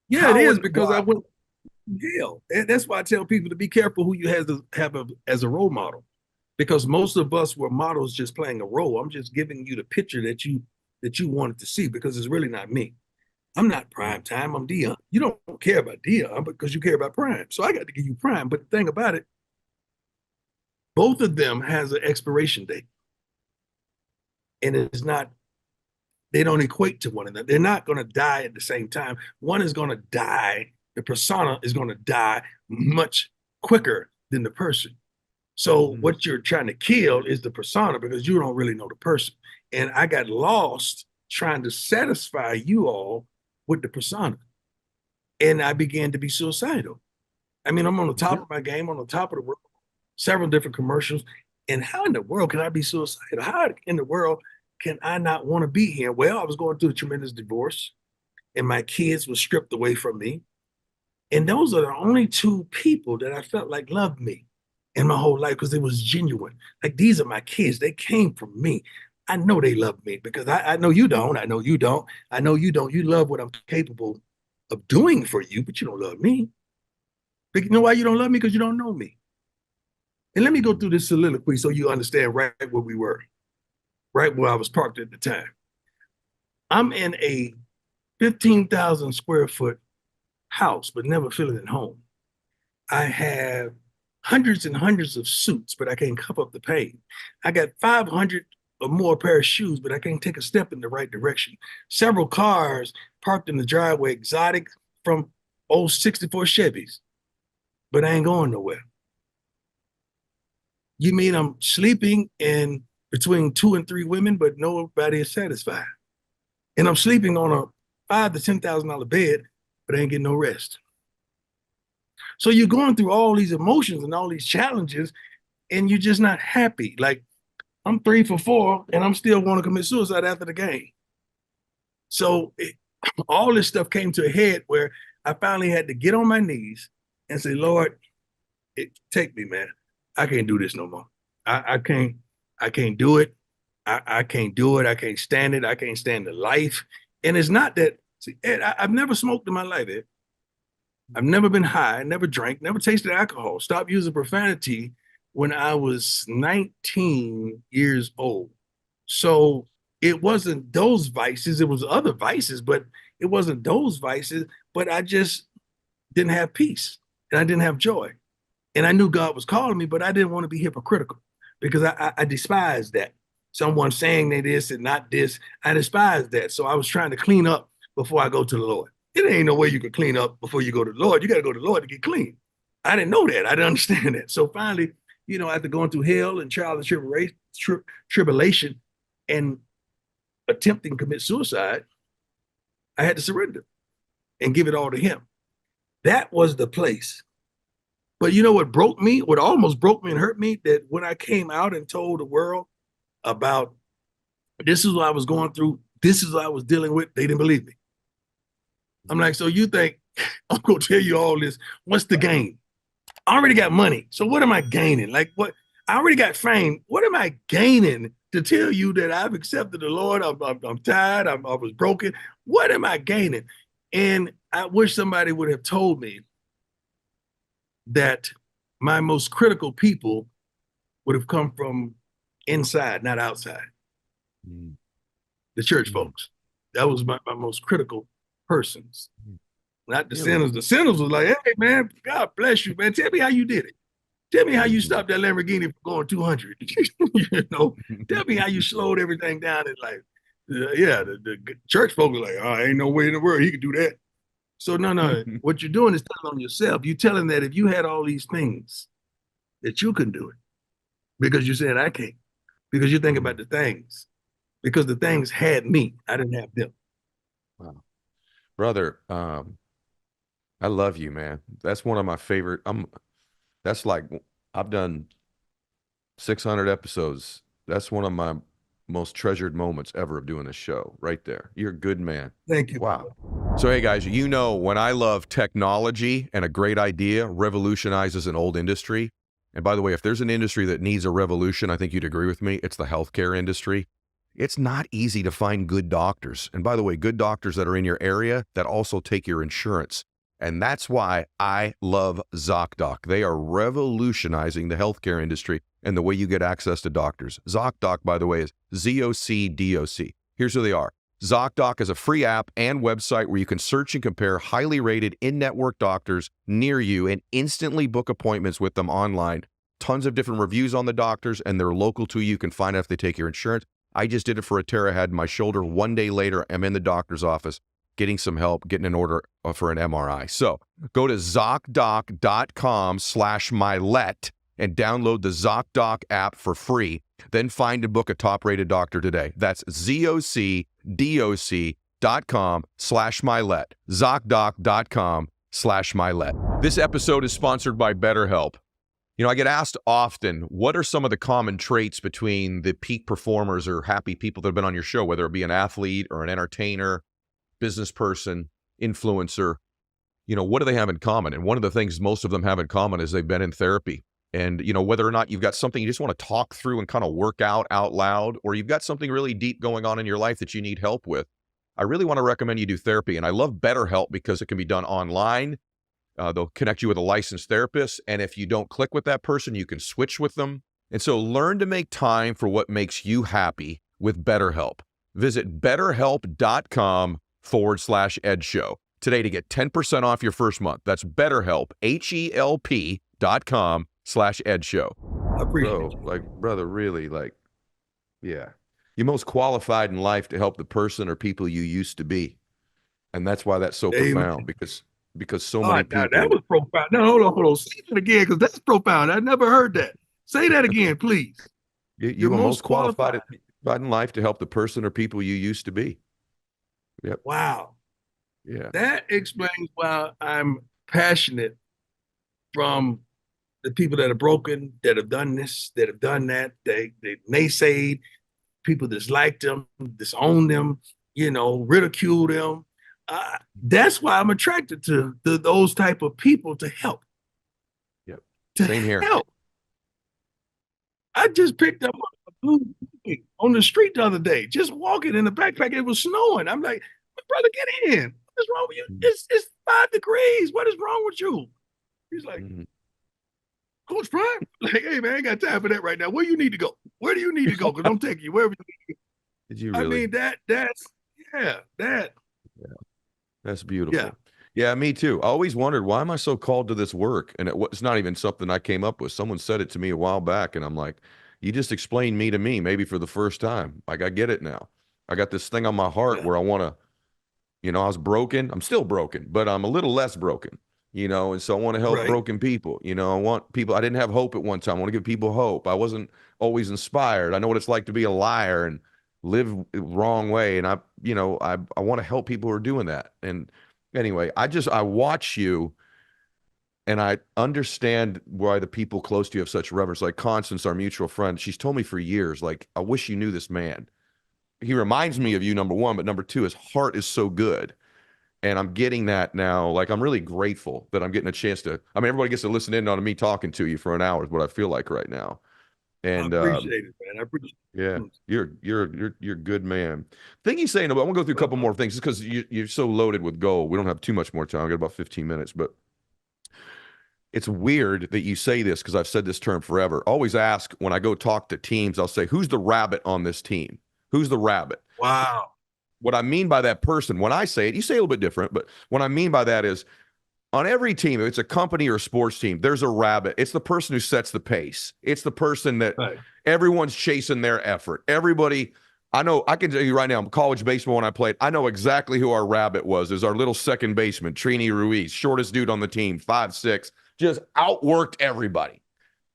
Yeah, it is because I went to jail. That's why I tell people to be careful who you have as a role model, because most of us were models just playing a role. I'm just giving you the picture that you wanted to see because it's really not me. I'm not prime time. I'm Deion. You don't care about Deion because you care about prime. So I got to give you prime. But the thing about it, both of them has an expiration date. And it's not, they don't equate to one another. They're not going to die at the same time. One is going to die. The persona is going to die much quicker than the person. So what you're trying to kill is the persona because you don't really know the person. And I got lost trying to satisfy you all with the persona. And I began to be suicidal. I mean, I'm on the top of my game, on the top of the world, several different commercials. And how in the world can I be suicidal? How in the world can I not want to be here? Well, I was going through a tremendous divorce and my kids were stripped away from me. And those are the only two people that I felt like loved me in my whole life because it was genuine. Like, these are my kids. They came from me. I know they love me because I know you don't. I know you don't. I know you don't. You love what I'm capable of doing for you, but you don't love me. But you know why you don't love me? Because you don't know me. And let me go through this soliloquy so you understand right where we were, right where I was parked at the time. I'm in a 15,000 square foot house, but never feeling at home. I have hundreds and hundreds of suits, but I can't cover up the pain. I got 500 or more pair of shoes, but I can't take a step in the right direction. Several cars parked in the driveway, exotic from old 64 Chevys, but I ain't going nowhere. You mean I'm sleeping in between 2 and 3 women, but nobody is satisfied. And I'm sleeping on a $5,000 to $10,000 bed, but I ain't getting no rest. So you're going through all these emotions and all these challenges, and you're just not happy. Like, I'm 3 for 4, and I'm still want to commit suicide after the game. So all this stuff came to a head where I finally had to get on my knees and say, Lord, take me, man. I can't do this no more. I can't do it. I can't do it. I can't stand it. I can't stand the life. And it's not that, see, Ed, I've never smoked in my life, Ed. I've never been high, never drank, never tasted alcohol, stopped using profanity when I was 19 years old. So it wasn't those vices, it was other vices, but it wasn't those vices, but I just didn't have peace and I didn't have joy. And I knew God was calling me, but I didn't want to be hypocritical because I despised that. Someone saying they this and not this, I despised that. So I was trying to clean up before I go to the Lord. It ain't no way you can clean up before you go to the Lord. You got to go to the Lord to get clean. I didn't know that. I didn't understand that. So finally, after going through hell and trial and tribulation and attempting to commit suicide, I had to surrender and give it all to him. That was the place. But you know what broke me, what almost broke me and hurt me, that when I came out and told the world about this is what I was going through, this is what I was dealing with, they didn't believe me. I'm like, so you think I'm going to tell you all this? What's the gain? I already got money. So what am I gaining? Like, what? I already got fame. What am I gaining to tell you that I've accepted the Lord? I'm tired. I was broken. What am I gaining? And I wish somebody would have told me that my most critical people would have come from inside, not outside. Mm. The church Mm. folks. That was my most critical persons, not the Yeah. sinners. The sinners was like, hey, man, God bless you, man. Tell me how you did it. Tell me how you Mhm. stopped that Lamborghini from going 200. Tell me how you slowed everything down in life. Yeah, the church folks are like, oh, ain't no way in the world he could do that. So no. What you're doing is telling on yourself. You're telling that if you had all these things, that you can do it because you're saying I can't. Because you think about the things. Because the things had me. I didn't have them. Wow. Brother, I love you, man. That's one of my favorite. That's like I've done 600 episodes. That's one of my most treasured moments ever of doing this show right there. You're a good man. Thank you. Wow. So, hey guys, you know, when I love technology and a great idea revolutionizes an old industry. And by the way, if there's an industry that needs a revolution, I think you'd agree with me, it's the healthcare industry. It's not easy to find good doctors. And by the way, good doctors that are in your area that also take your insurance. And that's why I love ZocDoc. They are revolutionizing the healthcare industry and the way you get access to doctors. ZocDoc, by the way, is ZocDoc. Here's who they are. ZocDoc is a free app and website where you can search and compare highly rated in-network doctors near you and instantly book appointments with them online. Tons of different reviews on the doctors, and they're local to you. You can find out if they take your insurance. I just did it for a tear I had in my shoulder. One day later, I'm in the doctor's office getting some help, getting an order for an MRI. So go to ZocDoc.com/mylet and download the ZocDoc app for free. Then find and book a top-rated doctor today. That's ZocDoc.com/mylet. ZocDoc.com/mylet. This episode is sponsored by BetterHelp. You know, I get asked often, what are some of the common traits between the peak performers or happy people that have been on your show, whether it be an athlete or an entertainer, business person, influencer? You know, what do they have in common? And one of the things most of them have in common is they've been in therapy. And, you know, whether or not you've got something you just want to talk through and kind of work out loud, or you've got something really deep going on in your life that you need help with, I really want to recommend you do therapy. And I love BetterHelp because it can be done online. They'll connect you with a licensed therapist. And if you don't click with that person, you can switch with them. And so learn to make time for what makes you happy with BetterHelp. Visit betterhelp.com/EdShow today to get 10% off your first month. That's BetterHelp, HELP.com/EdShow. I appreciate Bro, you. like, brother, really, like, yeah. You're most qualified in life to help the person or people you used to be. And that's why that's so Amen. profound, because so Oh, many that people, was profound. No, hold on. Say that again, because that's profound. I never heard that. Say that again, please. you You're are most most qualified qualified. in life to help the person or people you used to be. Yep. Wow. Yeah. That explains why I'm passionate from the people that are broken, that have done this, that have done that. They naysayed, people disliked them, disowned them, ridiculed them. That's why I'm attracted to those type of people to help. Yep. To Same here. help. I just picked up a blue bag on the street the other day, just walking in the backpack. It was snowing. I'm like, brother, get in. What is wrong with you? It's 5 degrees. What is wrong with you? He's like, Coach Prime, like, hey man, I ain't got time for that right now. Where you need to go? Where do you need to go? Because I'm taking you wherever you need to go. Did you really? I mean, That's beautiful. Yeah. Yeah, me too. I always wondered, why am I so called to this work? And it's not even something I came up with. Someone said it to me a while back, and I'm like, you just explained me to me, maybe for the first time. Like, I get it now. I got this thing on my heart where I want to, I was broken. I'm still broken, but I'm a little less broken, and so I want to help broken people. I want people, I didn't have hope at one time. I want to give people hope. I wasn't always inspired. I know what it's like to be a liar and live the wrong way. And I want to help people who are doing that. And anyway, I watch you and I understand why the people close to you have such reverence. Like Constance, our mutual friend, she's told me for years, like, I wish you knew this man. He reminds me of you, number one, but number two, his heart is so good. And I'm getting that now. Like, I'm really grateful that I'm getting a chance to, everybody gets to listen in on me talking to you for an hour is what I feel like right now. And I appreciate it, man. I appreciate it. Yeah, you're a good man. Thing he's saying, I want to go through a couple more things because you're so loaded with gold. We don't have too much more time. I got about 15 minutes, but it's weird that you say this because I've said this term forever. Always ask when I go talk to teams, I'll say, who's the rabbit on this team? Who's the rabbit? Wow. What I mean by that person, when I say it, you say it a little bit different, but what I mean by that is on every team, if it's a company or a sports team, there's a rabbit. It's the person who sets the pace. It's the person that Right. everyone's chasing their effort. Everybody, I know, I can tell you right now, college baseball when I played, I know exactly who our rabbit was. Is our little second baseman, Trini Ruiz, shortest dude on the team, 5'6", just outworked everybody.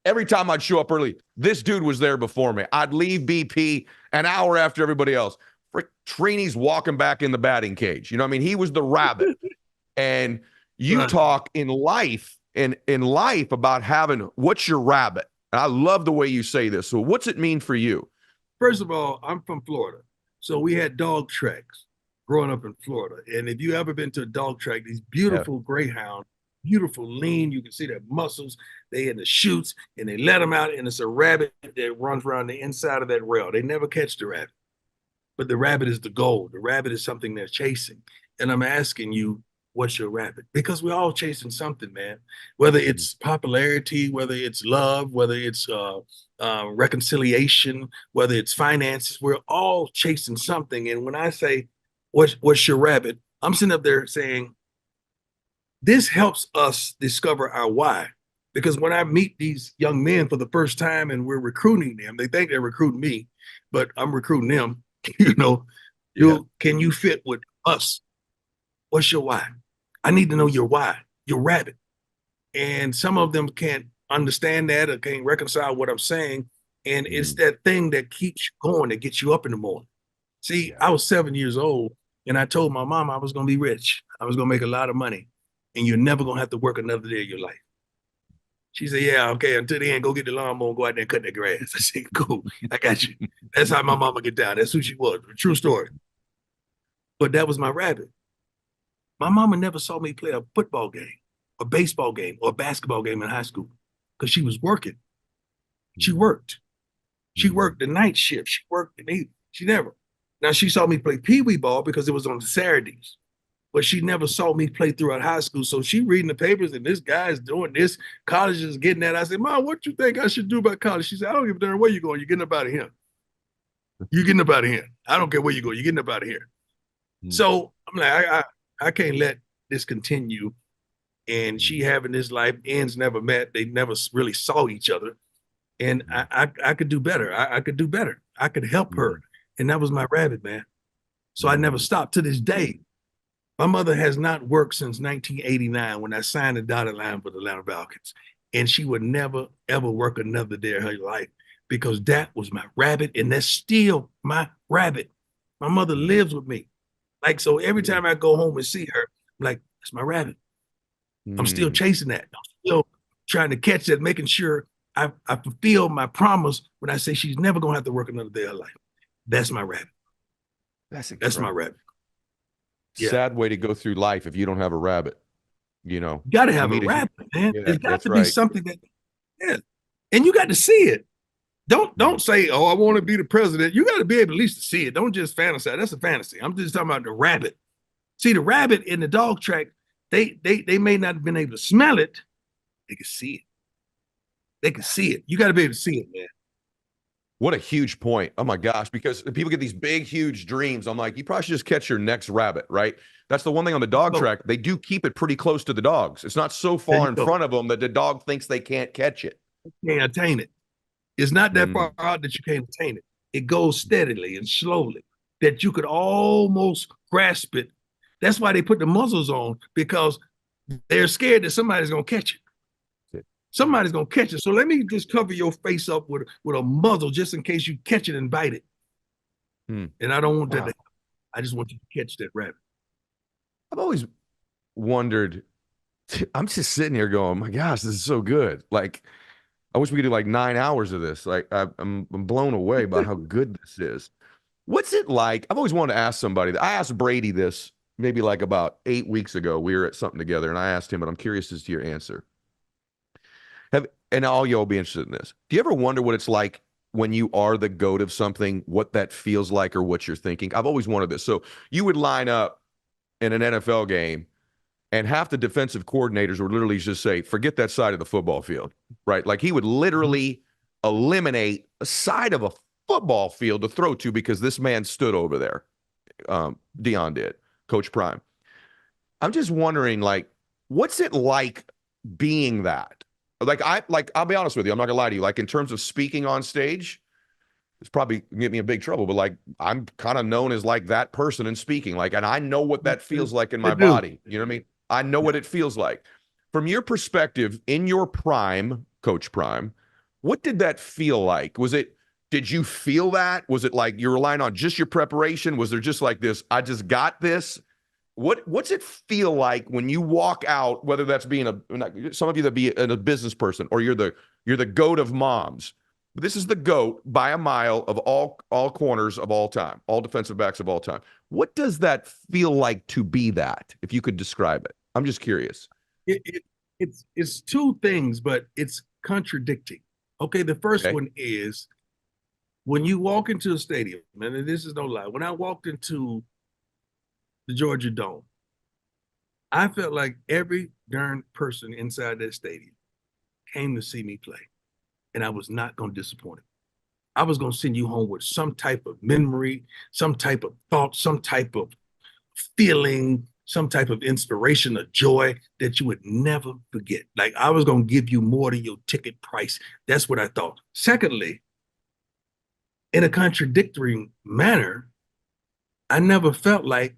Every time I'd show up early, this dude was there before me. I'd leave BP an hour after everybody else. Frick, Trini's walking back in the batting cage. You know what I mean? He was the rabbit. And you Right. talk in life about having, what's your rabbit? And I love the way you say this. So what's it mean for you? First of all, I'm from Florida. So we had dog tracks growing up in Florida. And if you ever been to a dog track, these beautiful greyhounds, beautiful lean, you can see their muscles, they in the chutes, and they let them out, and it's a rabbit that runs around the inside of that rail. They never catch the rabbit. But the rabbit is the goal. The rabbit is something they're chasing. And I'm asking you, what's your rabbit? Because we're all chasing something, man. Whether it's popularity, whether it's love, whether it's reconciliation, whether it's finances, we're all chasing something. And when I say, what's your rabbit? I'm sitting up there saying, this helps us discover our why. Because when I meet these young men for the first time and we're recruiting them, they think they're recruiting me, but I'm recruiting them. Can you fit with us? What's your why? I need to know your why, your rabbit. And some of them can't understand that or can't reconcile what I'm saying. And it's that thing that keeps you going, that gets you up in the morning. See, I was 7 years old and I told my mom I was going to be rich. I was going to make a lot of money and you're never going to have to work another day of your life. She said, yeah, okay, until then, go get the lawnmower and go out there and cut that grass. I said, cool, I got you. That's how my mama get down. That's who she was. True story. But that was my rabbit. My mama never saw me play a football game, a baseball game, or a basketball game in high school because she was working. She worked. She worked the night shift. She worked the evening. She never. Now, she saw me play pee-wee ball because it was on Saturdays. But she never saw me play throughout high school. So she reading the papers and this guy's doing this, college is getting that. I said, Mom, what you think I should do about college? She said, I don't give a damn where you're going. You're getting up out of here. You're getting up out of here. I don't care where you go. You're getting up out of here. So I'm like, I can't let this continue. And she having this life, ends never met. They never really saw each other. And I could do better. I could do better. I could help her. And that was my rabbit, man. So I never stopped to this day. My mother has not worked since 1989 when I signed the dotted line for the Atlanta Falcons. And she would never, ever work another day of her life because that was my rabbit. And that's still my rabbit. My mother lives with me. Like, so every time I go home and see her, I'm like, that's my rabbit. I'm still chasing that. I'm still trying to catch that, making sure I fulfill my promise when I say she's never going to have to work another day of her life. That's my rabbit. That's my rabbit. Sad way to go through life if you don't have a rabbit. You know, you got to have a rabbit, man. Yeah, There's got to be something that, and you got to see it. Don't say, oh, I want to be the president. You got to be able at least to see it. Don't just fantasize. That's a fantasy. I'm just talking about the rabbit. See, the rabbit in the dog track, they may not have been able to smell it. They can see it. They can see it. You got to be able to see it, man. What a huge point. Oh my gosh, because people get these big, huge dreams. I'm like, you probably should just catch your next rabbit, right? That's the one thing on the dog track. They do keep it pretty close to the dogs. It's not so far in front of them that the dog thinks they can't catch it. You can't attain it. It's not that far out that you can't attain it. It goes steadily and slowly that you could almost grasp it. That's why they put the muzzles on, because they're scared that somebody's going to catch it. Somebody's going to catch it. So let me just cover your face up with a muzzle just in case you catch it and bite it. And I don't want that to happen. I just want you to catch that rabbit. I've always wondered, I'm just sitting here going, my gosh, this is so good. Like, I wish we could do like 9 hours of this. Like, I'm blown away by how good this is. What's it like? I've always wanted to ask somebody. I asked Brady this maybe like about 8 weeks ago. We were at something together, and I asked him, and I'm curious as to your answer. And all y'all be interested in this. Do you ever wonder what it's like when you are the GOAT of something, what that feels like or what you're thinking? I've always wanted this. So you would line up in an NFL game, And half the defensive coordinators would literally just say, forget that side of the football field, right? Like he would literally eliminate a side of a football field to throw to because this man stood over there. Deion did, Coach Prime. I'm just wondering, like, what's it like being that? I'll be honest with you, I'm not gonna lie to you. Like in terms of speaking on stage, it's probably gonna get me in big trouble, but like I'm kind of known as like that person in speaking. Like, and I know what that feels like in my body. You know what I mean? I know what it feels like. From your perspective, in your prime, Coach Prime, what did that feel like? Did you feel that? Was it like you're relying on just your preparation? Was there just like this, I just got this? What's it feel like when you walk out, whether that's being some of you that be a business person or you're the GOAT of moms. But this is the GOAT by a mile of all corners of all time, all defensive backs of all time. What does that feel like to be that, if you could describe it? I'm just curious. It's two things, but it's contradicting. Okay, the first one is when you walk into a stadium, and this is no lie, when I walked into the Georgia Dome, I felt like every darn person inside that stadium came to see me play, and I was not going to disappoint them. I was going to send you home with some type of memory, some type of thought, some type of feeling, some type of inspiration or joy that you would never forget. Like I was going to give you more than your ticket price. That's what I thought. Secondly, in a contradictory manner, I never felt like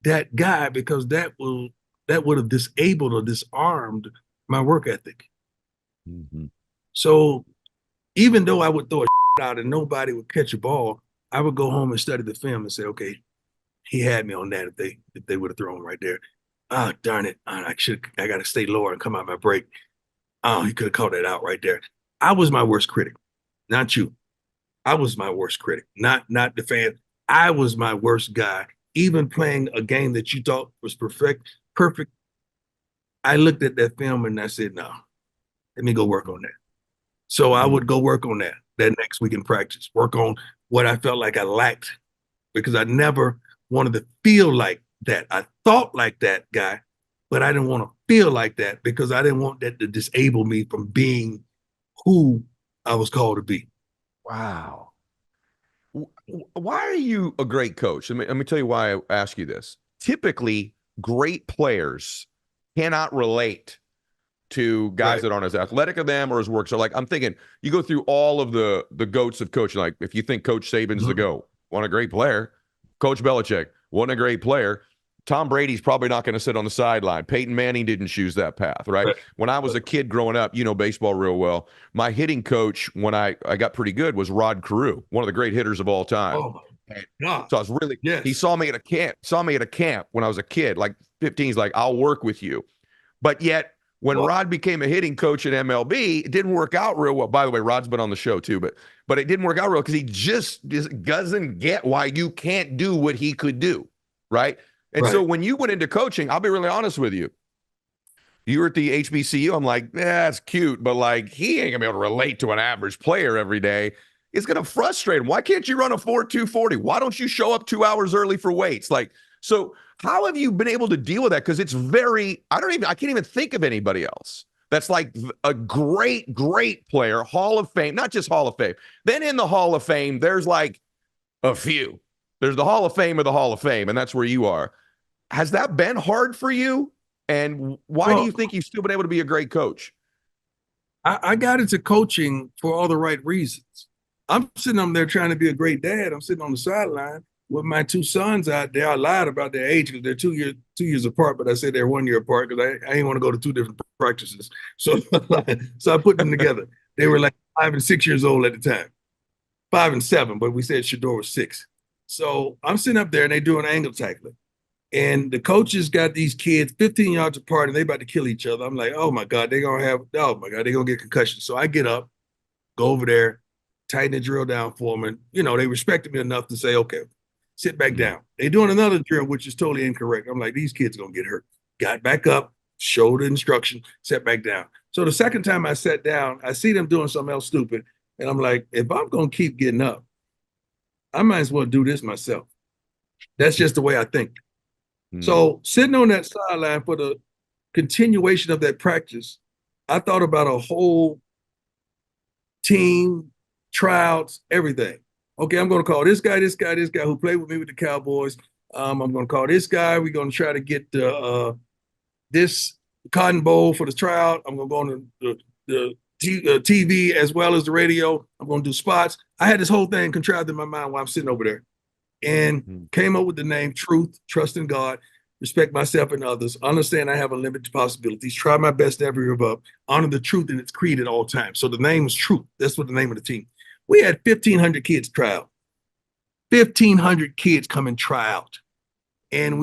that guy because that would have disabled or disarmed my work ethic. Mm-hmm. So even though I would throw a out and nobody would catch a ball, I would go home and study the film and say, okay, he had me on that if they would have thrown right there. Oh, darn it. I got to stay lower and come out my break. Oh, he could have called that out right there. I was my worst critic, not you. I was my worst critic, not the fan. I was my worst guy. Even playing a game that you thought was perfect. I looked at that film and I said, no, let me go work on that. So I would go work on that next week in practice, work on what I felt like I lacked because I never wanted to feel like that. I thought like that guy, but I didn't want to feel like that because I didn't want that to disable me from being who I was called to be. Wow. Why are you a great coach? Let me tell you why I ask you this. Typically, great players cannot relate to guys that aren't as athletic as them or as work. So, like, I'm thinking you go through all of the goats of coaching. Like, if you think Coach Saban's the GOAT, what a great player. Coach Belichick, wasn't a great player. Tom Brady's probably not going to sit on the sideline. Peyton Manning didn't choose that path, right? When I was a kid growing up, you know baseball real well. My hitting coach, when I got pretty good, was Rod Carew, one of the great hitters of all time. Oh my God. So I was really, he saw me at a camp when I was a kid, like 15. He's like, I'll work with you. But yet, when Rod became a hitting coach at MLB, it didn't work out real well. By the way, Rod's been on the show too, but it didn't work out real because he just doesn't get why you can't do what he could do, right? And so when you went into coaching, I'll be really honest with you. You were at the HBCU. I'm like, that's cute, but like he ain't gonna be able to relate to an average player every day. It's gonna frustrate him. Why can't you run a 4.240? Why don't you show up 2 hours early for weights? Like, so how have you been able to deal with that? Because it's I can't even think of anybody else that's like a great, great player, Hall of Fame, not just Hall of Fame. Then in the Hall of Fame, there's like a few. There's the Hall of Fame of the Hall of Fame, and that's where you are. Has that been hard for you? And why do you think you've still been able to be a great coach? I got into coaching for all the right reasons. I'm sitting up there trying to be a great dad. I'm sitting on the sideline with my two sons out there. I lied about their age because they're 2 years apart, but I said they're 1 year apart because I didn't want to go to two different practices. So, so I put them together. They were like 5 and 6 years old at the time, 5 and 7, but we said Shador was 6. So I'm sitting up there and they're doing angle tackling. And the coaches got these kids 15 yards apart and they about to kill each other. I'm like, oh my God, they're going to get concussions. So I get up, go over there, tighten the drill down for them. And, you know, they respected me enough to say, okay, sit back down. They're doing another drill, which is totally incorrect. I'm like, these kids are going to get hurt. Got back up, showed the instruction, sat back down. So the second time I sat down, I see them doing something else stupid. And I'm like, if I'm going to keep getting up, I might as well do this myself. That's just the way I think. Mm. So sitting on that sideline for the continuation of that practice, I thought about a whole team, tryouts, everything. Okay, I'm going to call this guy, this guy, this guy who played with me with the Cowboys. I'm going to call this guy. We're going to try to get this Cotton Bowl for the tryout. I'm going to go on the TV as well as the radio. I'm going to do spots. I had this whole thing contrived in my mind while I'm sitting over there, and came up with the name Truth, Trust in God, Respect Myself and Others, Understand I Have Unlimited Possibilities, Try My Best, Never Give Up, Honor the Truth in its creed at all times. So the name is Truth. That's what the name of the team. We had 1,500 kids try out. 1,500 kids come and try out. And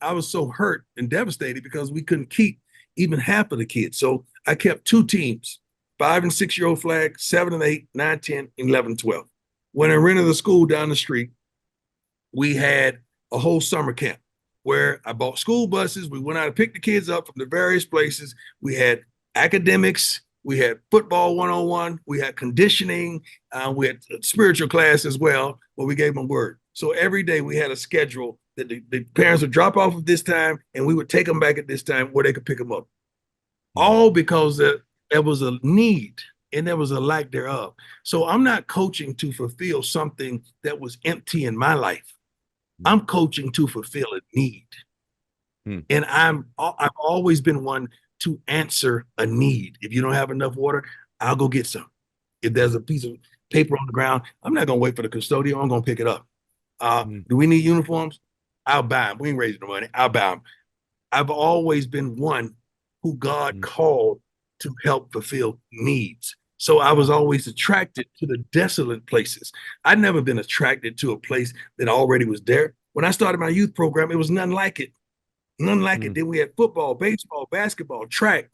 I was so hurt and devastated because we couldn't keep even half of the kids. So I kept two teams, 5 and 6 year old flag, 7 and 8, 9, 10, 11, 12. When I rented the school down the street, we had a whole summer camp where I bought school buses. We went out and picked the kids up from the various places. We had academics, we had football 101, we had conditioning, we had spiritual class as well, where we gave them a word. So every day we had a schedule that the parents would drop off at this time and we would take them back at this time where they could pick them up. All because there was a need and there was a lack thereof. So I'm not coaching to fulfill something that was empty in my life. I'm coaching to fulfill a need. And I've always been one to answer a need. If you don't have enough water, I'll go get some. If there's a piece of paper on the ground, I'm not going to wait for the custodian. I'm going to pick it up. Do we need uniforms? I'll buy them. We ain't raising the money. I'll buy them. I've always been one who God called to help fulfill needs. So I was always attracted to the desolate places. I'd never been attracted to a place that already was there. When I started my youth program, it was nothing like it. None like it. Then we had football, baseball, basketball, track,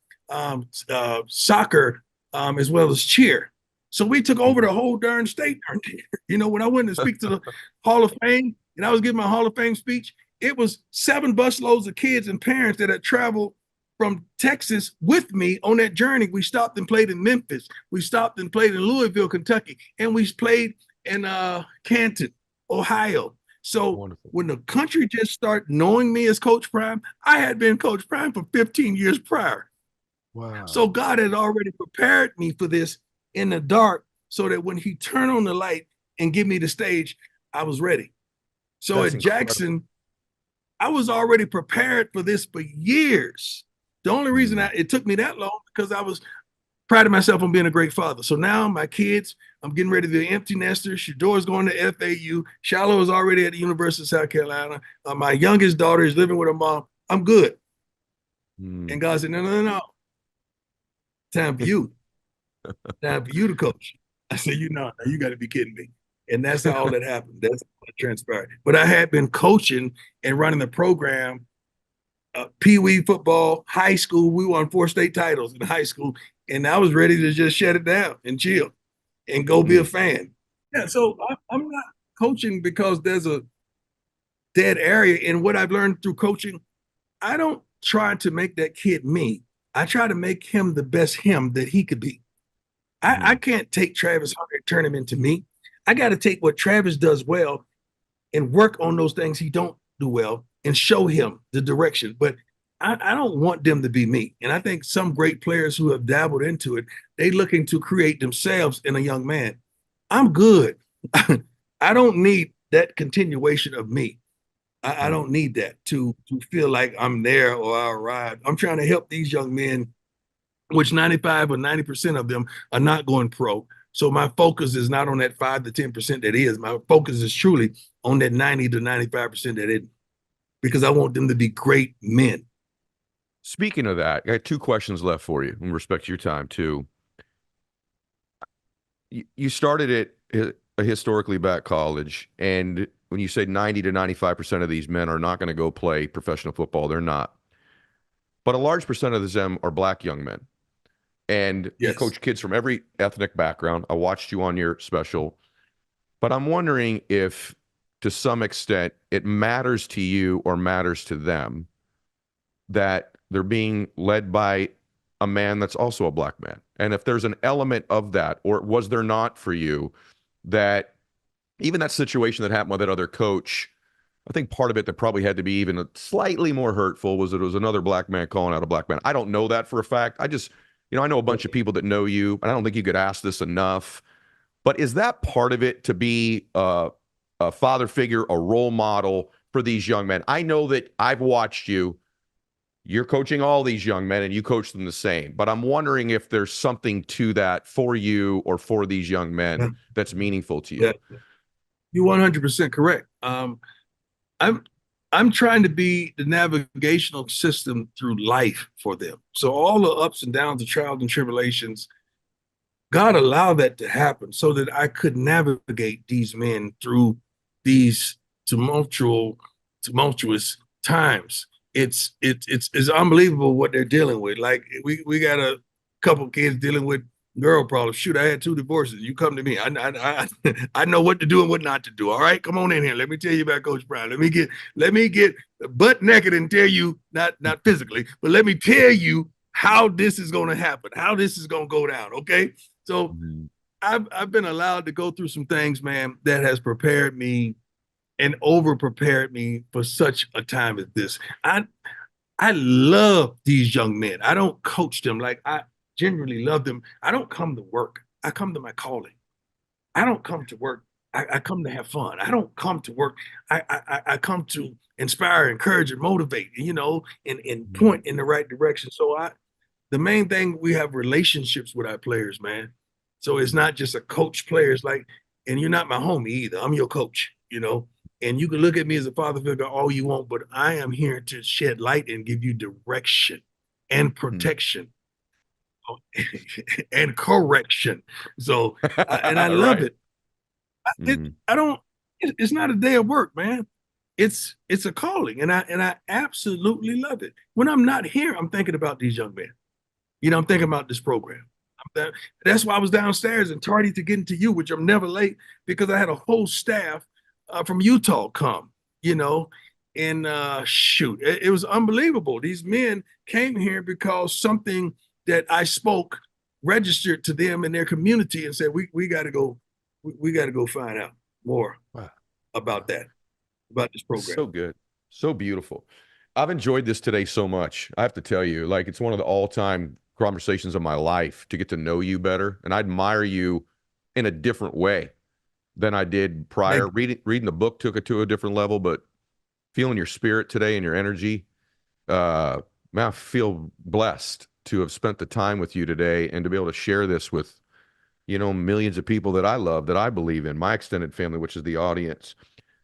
soccer, as well as cheer. So we took over the whole darn state. You know, when I went to speak to the Hall of Fame and I was giving my Hall of Fame speech, it was 7 busloads of kids and parents that had traveled from Texas with me on that journey. We stopped and played in Memphis. We stopped and played in Louisville, Kentucky, and we played in Canton, Ohio. So wonderful. When the country just started knowing me as Coach Prime, I had been Coach Prime for 15 years prior. Wow. So God had already prepared me for this in the dark so that when he turned on the light and give me the stage, I was ready. So that's at incredible. Jackson, I was already prepared for this for years. The only reason it took me that long because I was proud of myself on being a great father. So now my kids, I'm getting ready to be empty nesters. Shador's going to FAU. Shiloh is already at the University of South Carolina. My youngest daughter is living with her mom. I'm good. And God said, no. Time for you. Time for you to coach. I said, you got to be kidding me. And that's how all that happened. That's how it transpired. But I had been coaching and running the program, Pee-wee football, high school. We won 4 state titles in high school. And I was ready to just shut it down and chill and go be a fan. Yeah, so I'm not coaching because there's a dead area. And what I've learned through coaching, I don't try to make that kid me. I try to make him the best him that he could be. I can't take Travis Hunter and turn him into me. I got to take what Travis does well and work on those things he don't do well and show him the direction. But I don't want them to be me. And I think some great players who have dabbled into it, they looking to create themselves in a young man. I'm good. I don't need that continuation of me. I don't need that to feel like I'm there or I arrived. I'm trying to help these young men, which 95 or 90% of them are not going pro. So my focus is not on that 5 to 10% that is. My focus is truly on that 90 to 95% that isn't, because I want them to be great men. Speaking of that, I got 2 questions left for you in respect to your time too. You started at a historically black college, and when you say 90 to 95% of these men are not going to go play professional football, they're not. But a large percent of them are black young men. And you coach kids from every ethnic background. I watched you on your special. But I'm wondering if, to some extent, it matters to you or matters to them that they're being led by a man that's also a black man. And if there's an element of that, or was there not for you, that even that situation that happened with that other coach, I think part of it that probably had to be even slightly more hurtful was that it was another black man calling out a black man. I don't know that for a fact. I just, I know a bunch of people that know you, and I don't think you could ask this enough. But is that part of it, to be a father figure, a role model for these young men? I know that I've watched you. You're coaching all these young men and you coach them the same. But I'm wondering if there's something to that for you or for these young Yeah. men that's meaningful to you. Yeah. You're 100% correct. I'm trying to be the navigational system through life for them. So all the ups and downs, the trials and tribulations, God allowed that to happen so that I could navigate these men through these tumultuous times. It's unbelievable what they're dealing with. Like we got a couple kids dealing with girl problems. Shoot, I had 2 divorces. You come to me. I know what to do and what not to do. All right, come on in here. Let me tell you about Coach Brown. Let me get butt naked and tell you, not physically, but let me tell you how this is going to happen, how this is going to go down. Okay, so I've been allowed to go through some things, man, that has prepared me and over prepared me for such a time as this. I love these young men. I don't coach them. Like, I genuinely love them. I don't come to work. I come to my calling. I don't come to work. I come to have fun. I don't come to work. I come to inspire, encourage, and motivate, and point in the right direction. So the main thing, we have relationships with our players, man. So it's not just a coach players, like, and you're not my homie either. I'm your coach. And you can look at me as a father figure all you want, but I am here to shed light and give you direction and protection and correction. So, and I love Right. it. I don't. It's not a day of work, man. It's a calling, and I absolutely love it. When I'm not here, I'm thinking about these young men. I'm thinking about this program. That's why I was downstairs and tardy to get into you, which I'm never late, because I had a whole staff from Utah come, and shoot, it was unbelievable. These men came here because something that I spoke registered to them in their community and said, we got to go, we got to go find out more about that, about this program. So good. So beautiful. I've enjoyed this today so much. I have to tell you, like, it's one of the all-time conversations of my life to get to know you better. And I admire you in a different way than I did prior. Reading the book took it to a different level, but feeling your spirit today and your energy, man, I feel blessed to have spent the time with you today and to be able to share this with, millions of people that I love, that I believe in, my extended family, which is the audience.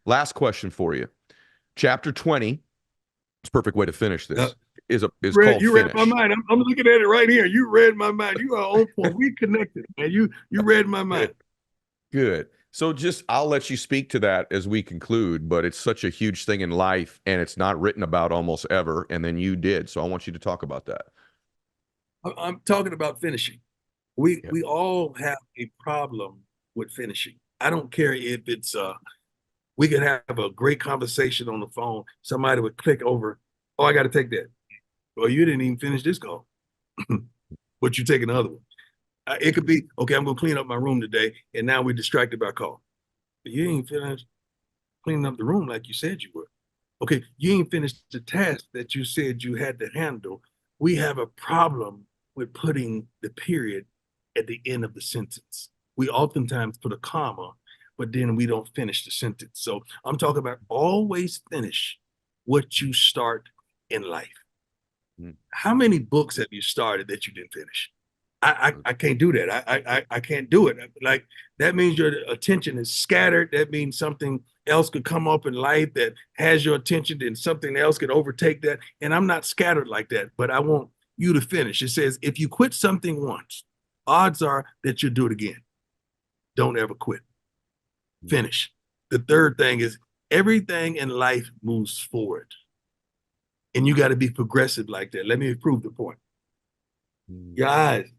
Last question for you. Chapter 20, it's a perfect way to finish this, is called You Finish. read my mind. I'm looking at it right here. You read my mind. You are on point. We connected, man. You read my mind. Good. So I'll let you speak to that as we conclude, but it's such a huge thing in life and it's not written about almost ever. And then you did. So I want you to talk about that. I'm talking about finishing. We all have a problem with finishing. I don't care if it's we could have a great conversation on the phone. Somebody would click over, oh, I got to take that. Well, you didn't even finish this call, but you take another one. It could be, okay, I'm going to clean up my room today, and now we're distracted by call. But you ain't finished cleaning up the room like you said you would. Okay, you ain't finished the task that you said you had to handle. We have a problem with putting the period at the end of the sentence. We oftentimes put a comma, but then we don't finish the sentence. So I'm talking about always finish what you start in life. How many books have you started that you didn't finish? I can't do that. I can't do it. Like, that means your attention is scattered. That means something else could come up in life that has your attention, and something else could overtake that. And I'm not scattered like that, but I want you to finish. It says, if you quit something once, odds are that you'll do it again. Don't ever quit. Finish. The third thing is, everything in life moves forward. And you got to be progressive like that. Let me prove the point. Your eyes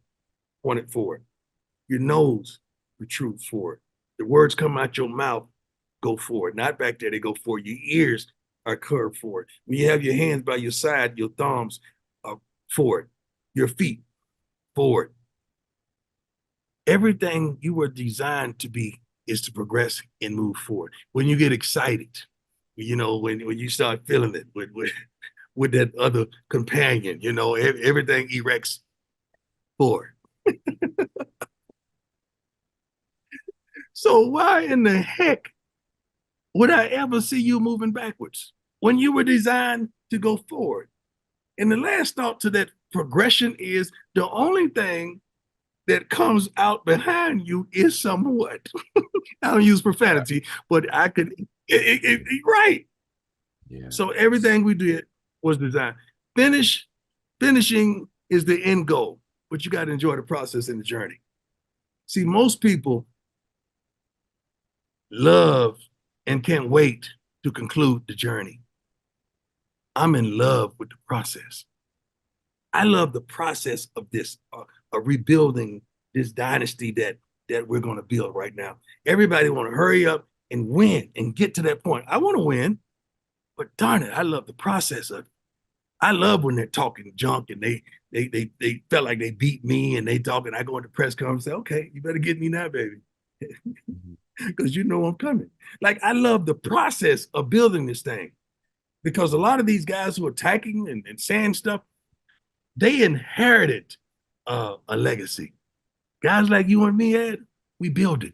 pointed forward. Your nose protrudes forward. The words come out your mouth, go forward. Not back there, they go forward. Your ears are curved forward. When you have your hands by your side, your thumbs are forward. Your feet forward. Everything you were designed to be is to progress and move forward. When you get excited, You know, when you start feeling it with that other companion, you know, everything erects forward. So why in the heck would I ever see you moving backwards when you were designed to go forward? And the last thought to that progression is the only thing that comes out behind you is somewhat. I don't use profanity, but I could, right. Yeah. So everything we did was designed. Finishing is the end goal, but you got to enjoy the process and the journey. See, most people love and can't wait to conclude the journey. I'm in love with the process. I love the process of this, of rebuilding this dynasty that we're going to build right now. Everybody want to hurry up and win and get to that point. I want to win, but darn it, I love the process of it. I love when they're talking junk and they felt like they beat me and they talking. I go into press conference and say, okay, you better get me now, baby. Because you know I'm coming. Like, I love the process of building this thing, because a lot of these guys who are attacking and saying stuff, they inherited a legacy. Guys like you and me, Ed, we build it.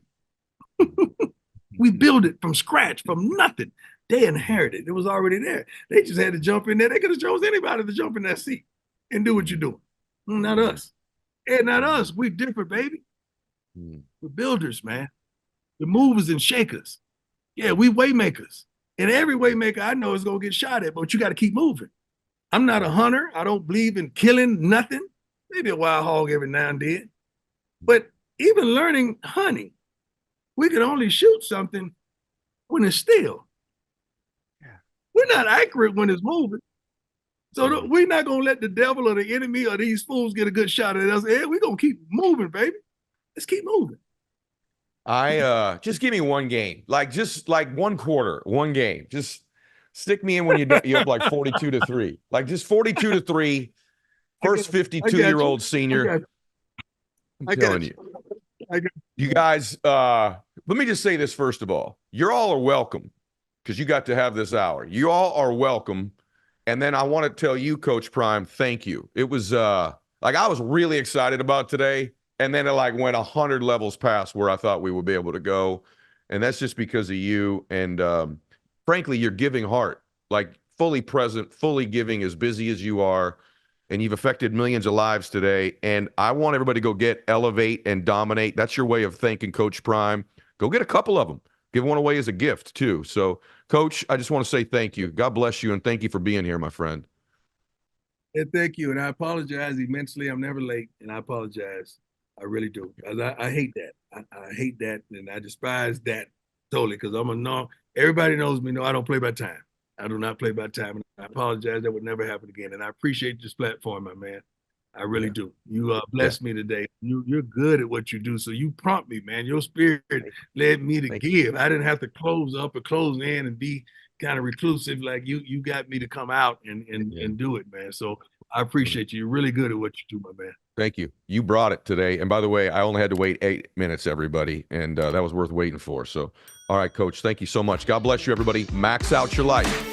We build it from scratch, from nothing. They inherited. It was already there. They just had to jump in there. They could have chose anybody to jump in that seat and do what you're doing. Not us. And not us. We're different, baby. We're builders, man. The movers and shakers. Yeah, we waymakers. And every waymaker I know is going to get shot at, but you got to keep moving. I'm not a hunter. I don't believe in killing nothing. Maybe a wild hog every now and then. But even learning hunting, we can only shoot something when it's still. Yeah. We're not accurate when it's moving. So we're not going to let the devil or the enemy or these fools get a good shot at us. Hey, we're going to keep moving, baby. Let's keep moving. Just give me one game, just like one quarter, one game. Just stick me in when you're up like 42-3, like just 42-3. First 52-year-old senior. I'm telling you. You guys, let me just say this first of all. You all are welcome, because you got to have this hour. You all are welcome. And then I want to tell you, Coach Prime, thank you. It was I was really excited about today. And then it went 100 levels past where I thought we would be able to go. And that's just because of you. And frankly, your giving heart, fully present, fully giving, as busy as you are. And you've affected millions of lives today. And I want everybody to go get Elevate and Dominate. That's your way of thanking Coach Prime. Go get a couple of them. Give one away as a gift, too. So, Coach, I just want to say thank you. God bless you, and thank you for being here, my friend. And thank you. And I apologize immensely. I'm never late, and I apologize. I really do. I hate that. I hate that, and I despise that totally, because everybody knows me. No, I don't play by time. I do not play by time. And I apologize. That would never happen again. And I appreciate this platform, my man. I really do. You blessed me today. You're good at what you do. So you prompt me, man. Your spirit led me to give. I didn't have to close up or close in and be kind of reclusive. Like you got me to come out and do it, man. So I appreciate you. You're really good at what you do, my man. Thank you. You brought it today. And by the way, I only had to wait 8 minutes, everybody. And that was worth waiting for. So, all right, Coach, thank you so much. God bless you, everybody. Max out your life.